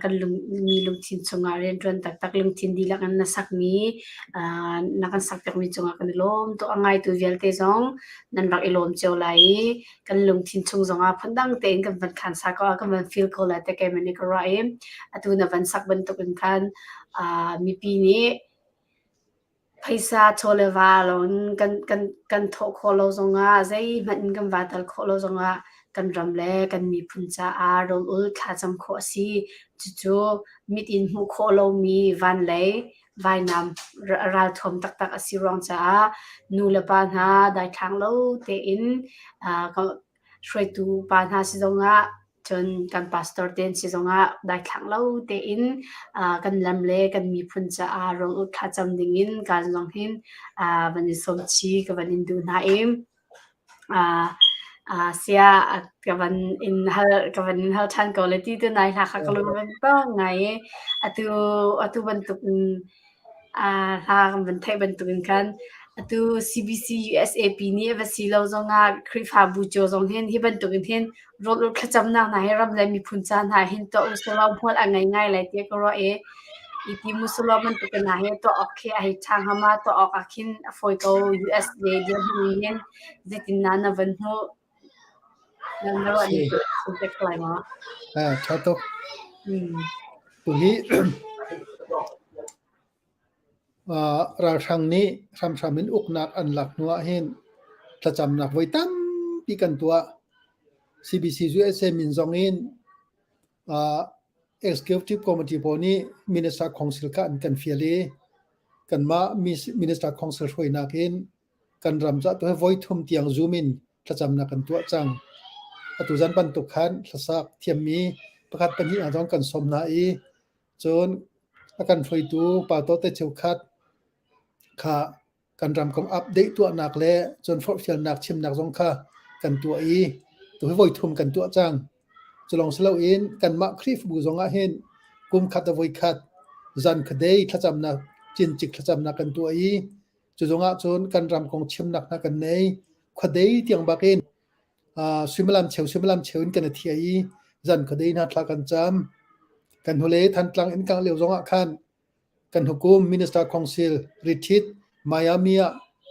กันลุงมีลุงทินจงอาเรนจวนตักลุงทินดีละกันนักมีนักสักตักมีจงอากันลมตุอ่างไงตุเวลเตจงนันรักอิลมเจ้าไหลกันลุงทินจงอาพันดังเตนกันบันขันสักก็กันบันฟิลโคลแต่แกมันนี่ก็รอยอตุนับบันสักบันตุกันคันมีปีนี้ไพศาโชเลวาลงกันทโคโลจงอาใจมันกันวัดทัลโคโลจงอากันรำเล่กันมีพุนจาอารมอุลขาจำโคสีจู่มิดอินหูโคโลมีวันเล่วายน้ำราทมตักอสิรองจ้านูเลปานหาได้ทางโลเตอินก็ช่วยตูปานหาสิจงอาจนกันพาสตอร์เดนสิจงอาได้ทางโลเตอินกันลำเล่กันมีพุนจาอารมอุลขาจำดิ่งินการลองหินวันนี้สมชีกับวันนี้ดูนาเอ็มเสียกับวันhal chan quality tu nai la kha kalung to ngai atu bentuk la bentuk bentukin kan atu CBC USAP ni avasilo zonga krifa bujo zong hen hi bentukin hen rot khacham na na ram lai mi phuncha na hin to usola phol angai ngai lai te ko ro iti musulo bentukin na he to okay ai chang hama to akakin foi ko US de hen zitin na na van hoนั่นแล้วอันนี้คุณจะคลายมั้ยชาตกตรงนี้ราชังนี้คำมินอุกนักอันหลักนัวเห็นจะจำหนักไว้ตั้มปีกันตัว CBC USA มินซองอินExecutive Committee พอนี้ Minister Council กันเฟียลีกันมา Minister Council ช่วยนักเห็นกันรำจะตัวให้ไว้ทุ่มเตียงซูมินจะจำหนักกันตัวจังอตุจันปันตุขันสักเทียมมีประกาศปัญญาต้องกันสมนาอีจนอาการไฟตูปาโตเตเชวคัดขากันรำกำอัปเดตตัวหนักและจนฟอร์เฟียลหนักชิมหนักสงค่ากันตัวอีตัวให้ไวทุ่มกันตัวจังจะลองสลาอินกันมาครีฟบูซงอาเห็นกุมขัดไว้ขัดจันคดีขจำนักจินจิกขจำนักกันตัวอีจุดงอาจนกันรำของชิมหนักนักกันในคดีเตียงบักเองสมิลามเชวกันเทียจันคดีนัดลากันจำกันหัวเล่ทันกลางอินกังเลียวจงอาคันกันหุกุมมินิสเตอร์คอนซิลริทิตมายามี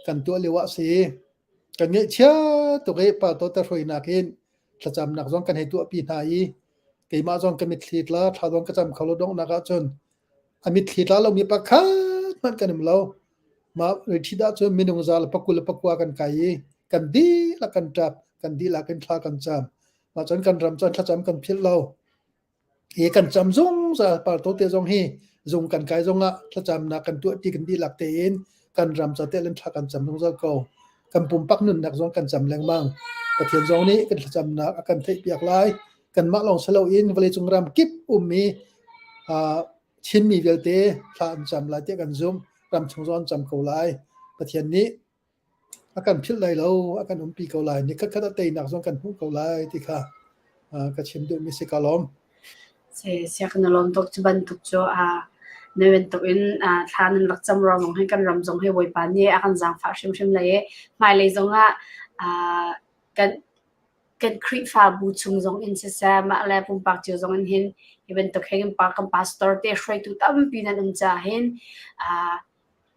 กันตัวเลวะสีกันเงี้ยเชื่อตัวเก็บปาตัวตะรวยนักเอง ทจำนักจงกันให้ตัวปีนหายเกี่ยมาจงกันมิดลีดละทาจงกระจำเขาลดงนักจนอมิดลีดละเรามีประคัดมันกันเรามาที่ด้าจนมีนงซาลปักกุลปักวากันไก่กันดีละกันจับกันดีละกันทากันจำมาจนกันรำจนทจำกันพิลเรากันจำจงซาปาโตเตจงฮีจงกันไก่จงอ่ะทจำนักกันตัวที่กันดีหลักเตนกันรำจะเตลันทากันจำจงจะเก่ากันปุ่มปักนุ่นนักจงกันจำแรงบ้างประเทศจงนี้กันจำนักกันเทียบเปียกลายกันมาลองสลาอินเวลจงรำกิบมีชินมีเวลเตทานจำลายเตกันซุ่มรำชงจอนจำเก่าลายประเทศนี้อาการพิษไหลเราอาการปีเก่าลายนี่ก็เตยนักจงกันหูเก่าลายที่ค่ะกระชิมดูมิสิกาลอมเสียกันลมตกจุบันตกโจในวันตกอินทานหลักจำรองให้กันรำจงให้ไว้ปานนี้อาการจางฝากชิมเลยไม่เลยจงกันคริฟ้าบูชงจงอินเสียมาแล้วปุ่มปากเจียวจงอินเห็นวันตกให้กันปากกันพาสตอร์เตะช่วยตัวตั้มปีนั้นจะเห็น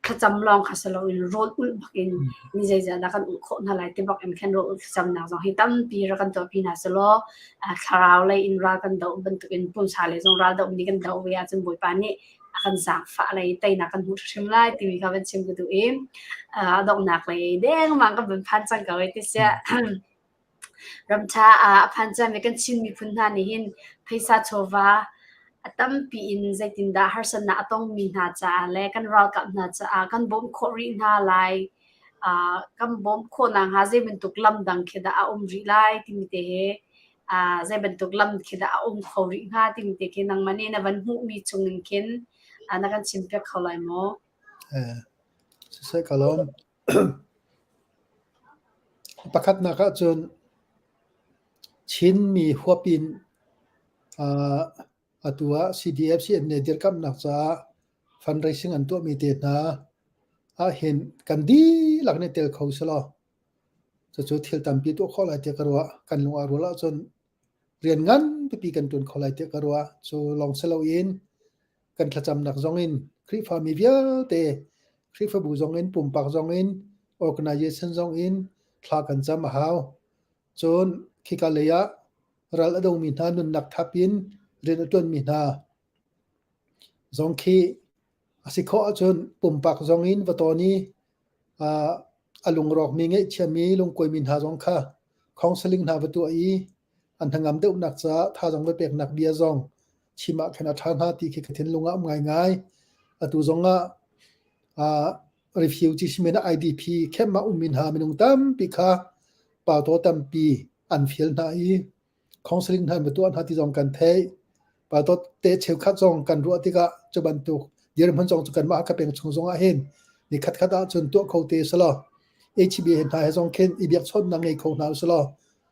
ขจำลองขสลาอินโรดอุลบักอินนี่จะนักกันอุโคนาไลที่บอกอินแค่โรดจำนักจงให้ตั้มปีรักันตัวปีนั้นสโลคาราวเลยอินรักันดาววันตกอินปุ่มชาเลยจงรัดดาวนี้กันดาวเวียจนบ่อยปานนี้akan zakfa lay tay nakan hu shimlai ti mi kawen sim gudu im adok nak lay deng mang ka ben phan chang kawai ti sia ramcha phancha me kan chin mi phun na ni hin phaisa chowa atam pi in zaitin da harsan na atong mi na cha le kan ral kap na cha kan bom khori na lai kan bom kho na ha je bin tuk lam dang kheda a ri lai ti mi te he zai ben tuk lam kheda a khori nga ti mi te ke nang mane na ban hu mi chungin ken anakan simpek khalai mo sai kalom pakhat na ka chun chin mi huapin atua CDF ne dir kam nak cha fundraising an to mi te na hen kan di lakne tel khosalo chu thil tampi to kholai te karwa kan lu arula chun rian ngan pi kan tun kholai te karwa chu long selo inกันขจำนักจงอินคริฟามีเวียเตคริฟาบูจงอินปุ่มปักจงอิน organization จงอินทากันจำมาหาวจนคิกาเลยะรัลดงมินานุนนักทับยินเรียนต้นมินาจงคีอาศิโคจนปุ่มปักจงอินวัตนี้อลุงรอกมีเงเชียมีลงกวยมินาจงค่ะของสลิงนาวัตัวอีอันทั้งงามเดือนักจ้าท่าจงไปเปียกนักเบียจงชิมาขณะทางหาที่คิดถึงลุงอ่ะง่ายๆตัวจงrefugee ชิมนะ IDP แค่มามินหามินุงตั้มปีค่ะป่าวโตตั้มปีอันฟิลนาอีของสลิงหันมาตัวอันหาที่จงกันเทยป่าวโตเตะเชลคัดจงกันรัวที่กะจะบรรทุกเดี๋ยวมันจงจุกันมากับเป็นชงจงอาเห็นนี่คัดจนตัวเขาเตะสลอ HB เห็นทายจงเข็นอีเบียกชนนางไงเขาหนาวสลอ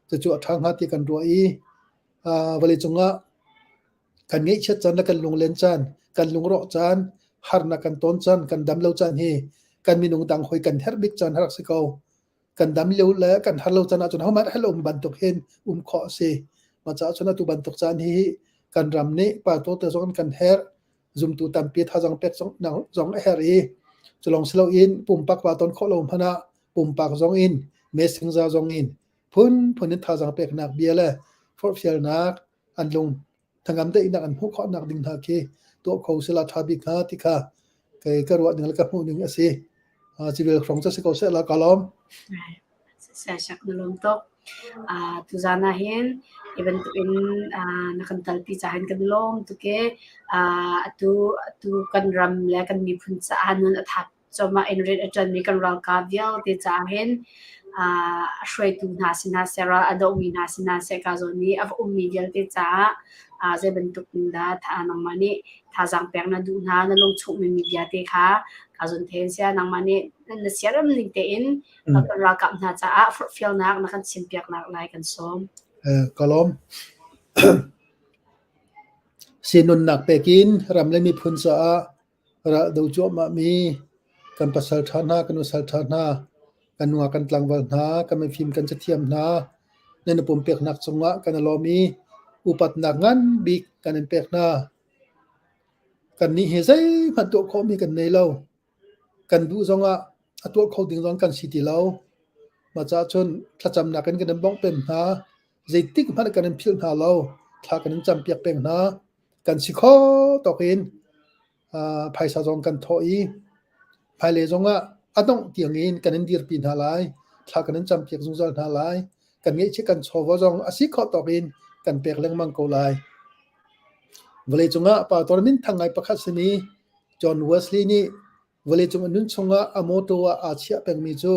จะจวดทางหาที่กันรัวอีวันนี้จงกันงี้เช็ดจันและกันลงเลนจันกันลงรอจันฮาร์นักกันต้นจันกันดำเลวจันเฮกันมีนุงตังหอยกันเฮร์บิกจันฮารักสิเกากันดำเลวและกันฮาร์เลวจันจนเขามาให้เราบันทุกเห็นขอเสมาจากชนะตุบันทุกจันเฮกันรำนี้ป่าโตเตจงกันเฮร์ซุ่มตุตัมปีท่าจังเป็ดจงเฮร์เอจะลองสโลอินปุ่มปักป่าต้นข้อลมพนะปุ่มปักจงอินเมสซิงซาจงอินพุ่นนี้ท่าจังเป็ดนักเบียร์เลยฟอร์เฟียร์นักอันลงทางการได้นักอันผู้ข้อนักดิ่งทากีตัวเขาสลัดทาบิกาติกาเกี่ยกระวัดหนึ่งแล้วก็ผู้หนึ่งสิจีเวลของจะสกอเซลากาลอมเสียชักนลมตกทุจานาเห็นอีเวนต์เป็นนักตัลปีจะเห็นกันลมตุเกตุกันรำและกันมีพุนจะอ่านนทับจอมาเอ็นเรดอาจารย์มีกันรัลกาเวียลที่จะเห็นช่วยตุนาสินาเซราอดอมีนาสินาเซกาโซนีอัฟมีเดียลที่จะจะเป็นตุกินดาทานังมันนี่ทาจังเปียกนัดูนานั่นลงชุมมีเดียที่ค่ะกาโซนเทนเซียนังมันนี่นั่นเสียรำลิงเตอินแล้วก็รักกับนาจะฟิลนักนักชิมเปียกนักไล่กันซ้อมกาลอมสินุนนักเปกินรำเลยมีพุนสะระดูจวบมามีกันปัสสัลธานากันอุสัลธานากันนัวกันกลางวันนากันไม่ฟิล์มกันจะเทียมนาในนปุ่มเปียกนักสงะกันลอมีอุปัตนักงันบิกกันเปียกนากันนี้เฮใจมันตัวเขามีกันในเรากันดูสงะตัวเขาดึงร้อนกันสิติเรามาจากชนถ้าจำนักกันกันบ้องเป็นหา zeitik man kan phil na lo thla kan champiak peng na kan sikho tokin phaisa jong kan thoi phaile jonga adong tiangin kan dir pin halai thla kan champiak jungjal na lai kan nge chi kan chowa jong asikho tokin kan pek leng mang ko lai vale chunga pa tormin thangai pakhat sini John Wesley ni vale chunga nun chunga amoto wa achia peng mi chu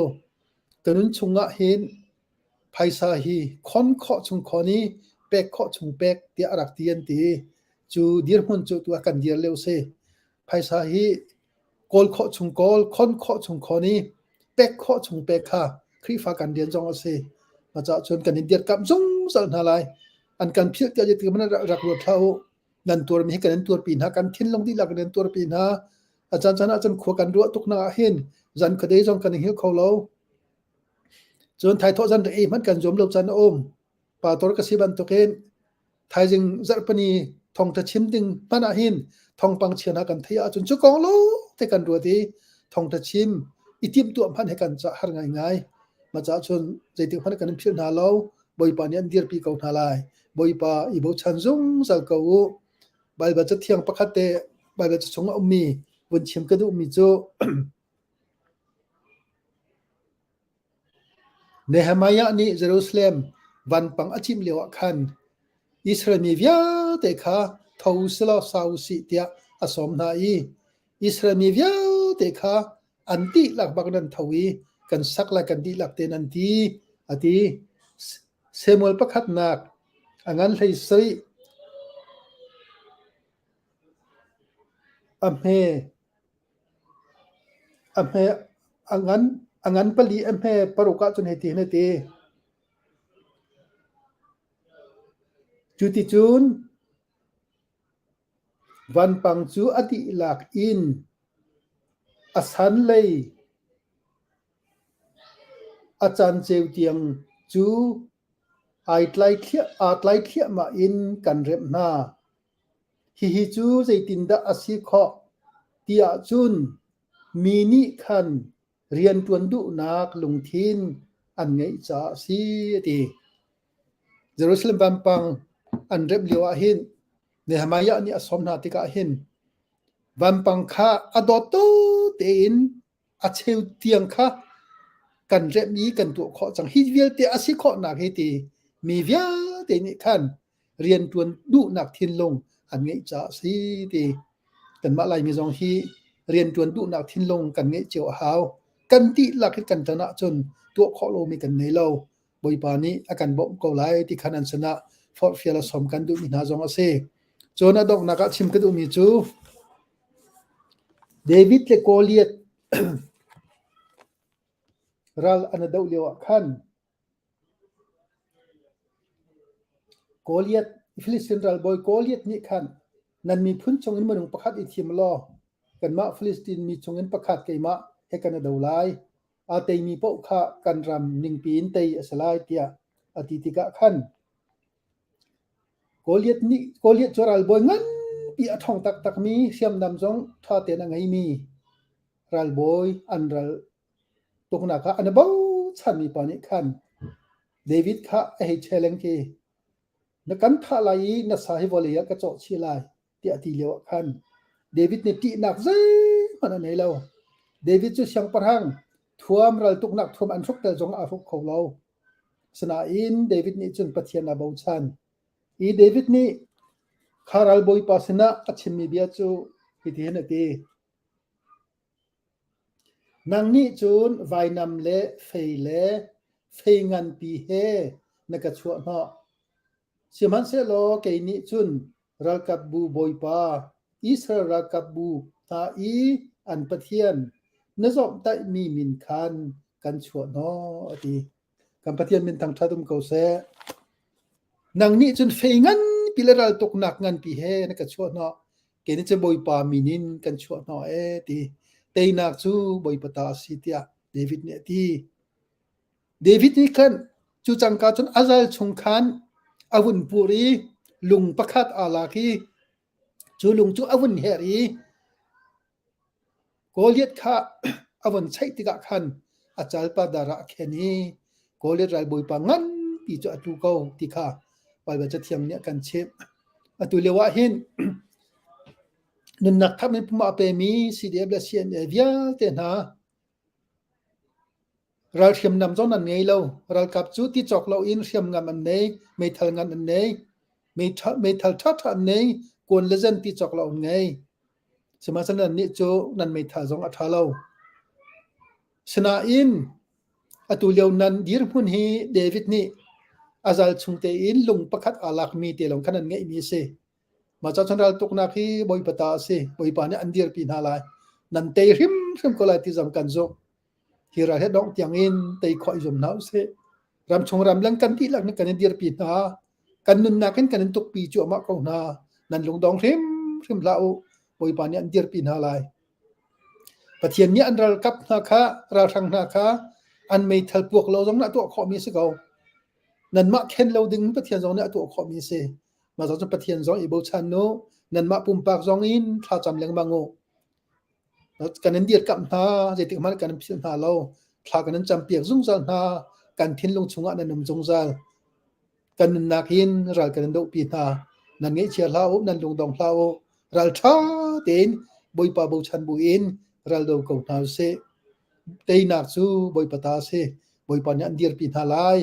kanun chunga hin phaisa hi khon kho chung khoni pek kho chung pek ti arak tian ti chu dir hun chu tu kan dir leu se phaisa hi kol kho chung kol khon kho chung khoni pek kho chung pek kha khri fa kan dian jong ase ma cha chon kan dir kam jong sal na lai an kan phil ti ti man rak ro thau nan tur mi kan tur pin ha kan thin long di lak nan tur pin ha achan chana chan kho kan ro tuk na hin zan khade jong kan hi kho lo chon thai tho zan e man kan jom lo chan om pa tor ka siban to ken thai jing zar pani thong ta chim ding pana hin thong pang chena kan thia chun chu kong lo te kan ro ti thong ta chim itim tu phan he kan cha har ngai ngai ma cha chun jei ti phan kan phil na lo boi pa nian dir pi ko na lai boi pa i bo chan jung sal ko bai ba cha thiang pakhat te bai ba cha chung mi bun chim ka du mi chu Nehemiah ni Jerusalem van pang achim lewa khan Israel mi via te kha thosla sausi tia asom na i Israel mi via te kha anti lak bagnan thawi kan sakla kan di lak ten anti ati Samuel pakhat nak angan hlei sri amhe angan pali amhe paruka chun heti ne te chuti chun van pang chu ati lak in asan lei achan cheu tiang chu aitlai thia ma in kan rem na hi chu zeitin da asi kho tia chun mini khan rian tuan du nak lungthin an ngei cha si ti Jerusalem bampang an rem liwa hin Nehemiah ni asom na tika hin bampang kha adoto tein acheu tiang kha kan rem ni kan tu kho chang hi vial te asi kho nak he ti mi via te ni khan rian tuan du nak thin long an ngei cha si ti kan ma lai mi jong hi rian tuan du nak thin long kan ngei cheu hau kan ti lak kan tana chun tu kho lo mi kan nei lo boi pa ni akan bom ko lai ti khanan sana for fiala som kan du mi na jong ase chona dok naka chim ka du mi chu David le Goliath ral ana dau lewa khan Goliath Philistine ral boy Goliath ni khan nan mi phun chongin manung pakhat i thim lo kan ma Philistine mi chongin pakhat keima he kan dau lai a tei mi po kha kan ram ning pin tei asalai tia ati tika khan Goliath choral boy ngan pi athong tak mi siam nam jong tha te na ngai mi ral boy an ral tukna kha an bo chan mi pani khan David kha he cheleng ki na kan tha lai na sahi volia ka cho chi lai ti ati lewa khan David ne ti nak zai man nei lo David chu siang parhang thuam ral tuknak thum an thuk tel jong a phuk kho lo sana in David ni chun pathian na bo chan i David ni kharal boy pasina achim mi bia chu pithen ati nang ni chun vainam le feingan pi he naka chua no siman se lo ke ni chun ralkap bu boy pa Israel ralkap bu ta i an pathian na zom tai mi min khan kan chua no ati kan pathian min tang thadum ko se nang ni chun feingan pilaral tok nak ngan pi he naka chua no ke ni che boy pa minin kan chua no e ti tei nak chu boy pata sitia David ne ti David ni khan chu changka chun azal chung khan avun puri lung pakhat ala ki chu lung chu avun heri Goliath kha avun chai tika khan achal pa dara kheni Goliath ral boy pa ngan ปีจะอตุเก้าติค่ะไปว่าจะเทียมเนี่ยกันเชฟอตุเลวะเห็นนุนนักทัพในภูมิเปมีซีเดียบและเซียนเอเวียเตนะเราเทียมนำจงนั้นไงเราเรากับจุดที่จอกเราอินเทียมงานอันนี้ไม่ทันงานอันนี้ไม่ทันทัดอันนี้กวนเลเจนที่จอกเราไงสมัยนั้นนี่โจนั่นไม่ทันจงอัฐเราชนะอินอตุเลียวนั้นดีร์พุนฮีเดวิดนี่อาจารย์ชุงเตอินลุงประคัดอาลักมีเตลงขนาดไงมีเสมาจากชนเราตุกนักฮีบอยปตาเสบอยปานี่อันดีร์ปีนาลายนั่นเตริมก็เลยที่จำกันโจที่เราเห็นดองเตียงอินเตยคอยจมน้ำเสรำชงรำลังกันที่หลักนี่กันดีร์ปีนากันนุนนักกันตุกปีจั่วมากกว่านานั่นลงดองริมลาวบอยปานี่อันดีร์ปีนาลายปะเทียนนี้อันเรากับนาคาเราทางนาคาอันไม่ทัลพวกเราจงน่ะตัวขอมีสิเกานั่นมาเข็นเราดึงปะเทียนจงน่ะตัวขอมีสิมาจงปะเทียนจงอีโบชันโนนั่นมาปุ่มปากจงอินถ้าจำเลี้ยงบางโง่กันนั้นเดียดกับนาเจติมันกันพิจารณาเราถ้ากันนั้นจำเปียกสุ่งจันนากันทิ้งลงชงอันนั้นนุ่มจงจัลกันนั้นนักหินรัลกันนั้นโดปีนานั่นเงี้ยเชียร์เรานั่นลงดองเรารัลช้าเต็นบอยปาโบชันบุอินรัลโดกงนาเซเตยนักสู้บอยปตาเซบอยปานยันดีร์ปีนาลาย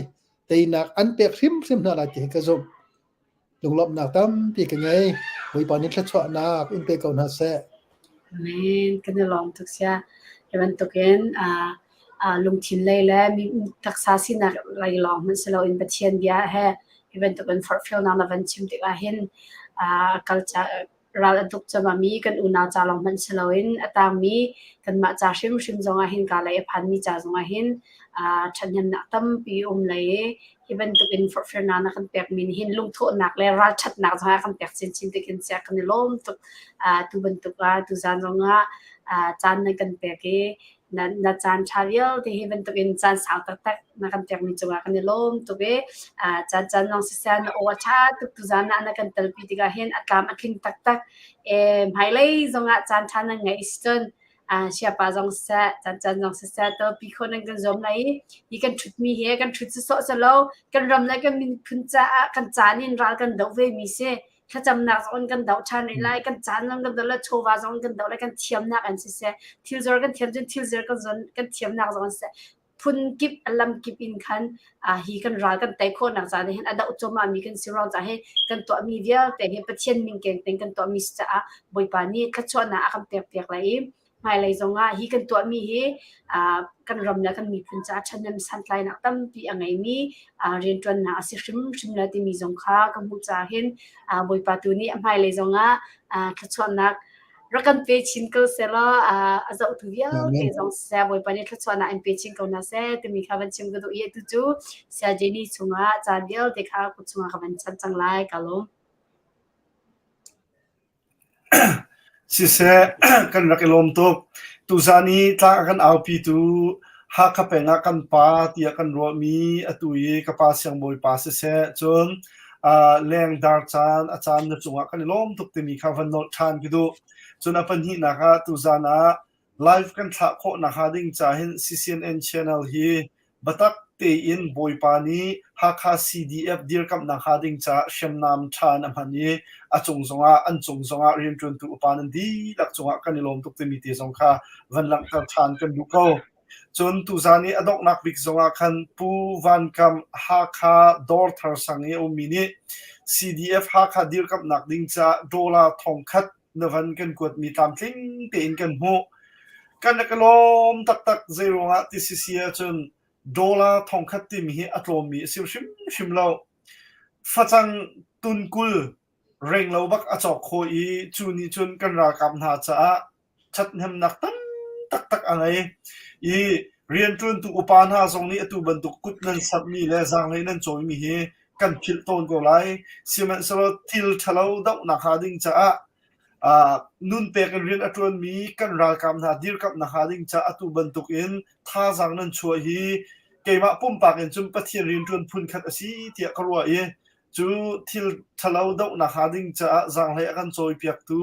เตยนักอันเปียกริมนาลายเจกระจมลงลบนักตั้มปีกันไงบอยปานนี้ทัดชวนักอินเปกเอานาเซแม่นกันลองทุกเสียเห็นตุกเอนลุงทินเลยแล้วมีทักษะสินักไหลลองมันสโลอินปะเทียนเบียแฮเห็นตุกเอนฟอร์ฟิลนาลาวันชิมติกาเห็นกัลจาเราตุกจะมามีกันอุณาจาลองมันสโลอินตามมีกันมาจากชิมจงอาเห็นกาเลยพันมีจาจงอาเห็นฉันยันนักตั้มปีเลยเห็นตุกเอนฟอร์ฟิลนากันเปียกมินเห็นลุงโทนักเลยรัชัดนักจงอากันเปียกชิมติกันเสียกันล้มตุกตุบันตุกตุจานจงอาจานในกันเปียกนัดจานชาเวียลที่เห็นตุกเอนจานสาวตักนักกันเปียกมินจงอากันล้มตุกจานน้องสิเซนโอวชาตุกตุจานนักกันตลปีติกาเห็นอากาศอักลิงตักไฮไลท์จงอาจานชานังไงอิสตันsiapa jong sa chan jong sa to pi khon kan zom lai hi kan thut mi he kan thut so so lo kan ram lai kan min phun cha kan chanin ral kan do ve mi se kha cham nak zon kan do chan lai kan chan lang kan do la chowa zon kan do lai kan thiam nak an se thil zor kan thiam jin thil zor kan zon kan thiam nak zon se phun kip alam kip in khan hi kan ral kan tai kho nak za ne hen ada uchoma mi kan sirong za he kan to mi dia te he pathian min keng teng kan to mi cha boi pa ni kha chona akam pek lai mai lai zonga hi kan to mi he kan ramna kan mi phun cha chanan santlai nak tam pi angai mi rian tron na asishim shimna ti mi zong kha kam hu cha hen boi pa tu ni mai lai zonga khachon nak rakan pe chin ko sela azau tu via ke zong sa boi pa ni khachon na pe chin ko na se ti mi khawan chim go do ye tu chu sa jeni chunga cha dial de kha ku chunga khawan chan chang lai kalom si se kan rakilom to tu zani ta kan au pi tu ha kha pe nga kan pa tia kan ro mi atui ka pa siang boi pa se chon leng dar chan achan na chunga kan lom tuk te mi kha van not than ki du chon apan hi na ka tu zana live kan tha kho na ha ding cha hin ccnn channel hi batak te in boi pa ni ha kha cdf dir kam na ha ding cha shamnam than amani achung zonga an chung zonga rim tun tu upan di lak chunga kanilom tuk te mi te zong kha van lang ka than kan du ko chun tu zani adok nak bik zonga khan pu van kam ha kha dor thar sangi o mini cdf ha kha dir kam nak ding cha dola thong khat na van kan kuat mi tam tling te in kan hu kan kalom tak tak zero nga ti cia chun dola thong khat ti mi atlom mi sim shim lo phachang tun kul reng lo bak achok kho i chuni chun kan ra kam na cha chat hem nak tam tak angai i rian tun tu upan ha zong ni atu ban tu kut nan sat mi le zang le nan choi mi he kan phil ton go lai siman so til thalo dau na ha ding cha nun pe kan rian atron mi kan ra kam na dir kap na ha ding cha atu ban tu in tha zang nan choi hi keima pum pak en chum pathian rian tun phun khat asi tia karwa e chu thil thalau dau na hading cha zang le kan choi piak tu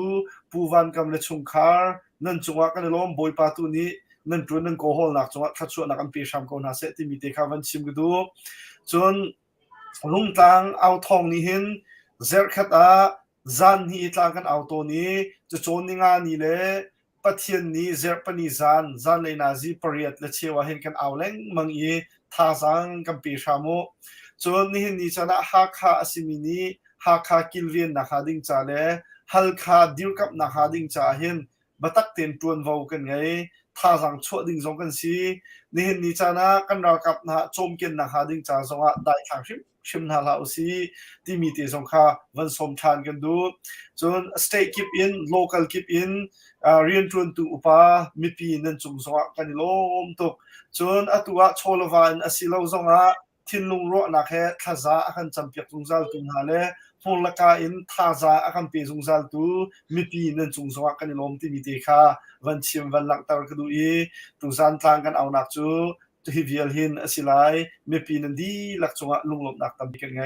puwan kam le chungkhar nan chunga kan lom boi pa tu ni nan tun nan ko hol nak chunga thatchu na kan pe sham ko na se ti mi te khawan chim gu du chun รุ่งตางเอาทองนี้หินเซอร์คัตอาจันฮีตางกันเอาตัวนี้จะโจนงานนี้เลยปะเทียนนี้เซอร์ปนิจันเลยนาซีปริยัตและเชื่อว่าเห็นกันเอาเล่งมังอีท่าสังกัมปีชามุจนนี้นี่จะน่าฮักคาสิมินีฮักคากิลเวียนนักดิ่งจ่าเล่ฮัลคาดิวกับนักดิ่งจ่าเห็นบัตักเต็นตวนวาวกันไงท่าสังชั่วดิ่งจงกันสินี่นี่จะน่ากันเรากับนะโจมกินนักดิ่งจ่าสงะได้ทางชิมนาลาอุซีที่มีที่สงขาวันสมทานกันดูจน state keep in local keep in เรียนจวนตุอุปามีปีนั่นจุงสงะกันลมตกจนอตัวโชลวันอสิลาวสงะทินลุงโรนักแค่ท่าซาอาการจำเปียกจุงซัลตุนฮาเลพงละกาอินท่าซาอาการเปจุงซัลตุมีปีนั่นจุงสงะกันลมที่มีที่ข้าวันชิมวันหลังตารกดูอีตุซันทางกันเอาหนักจูที่วิลหินอสิไลมีปีนันดีหลักจงะลุงลมหนักตามกันไง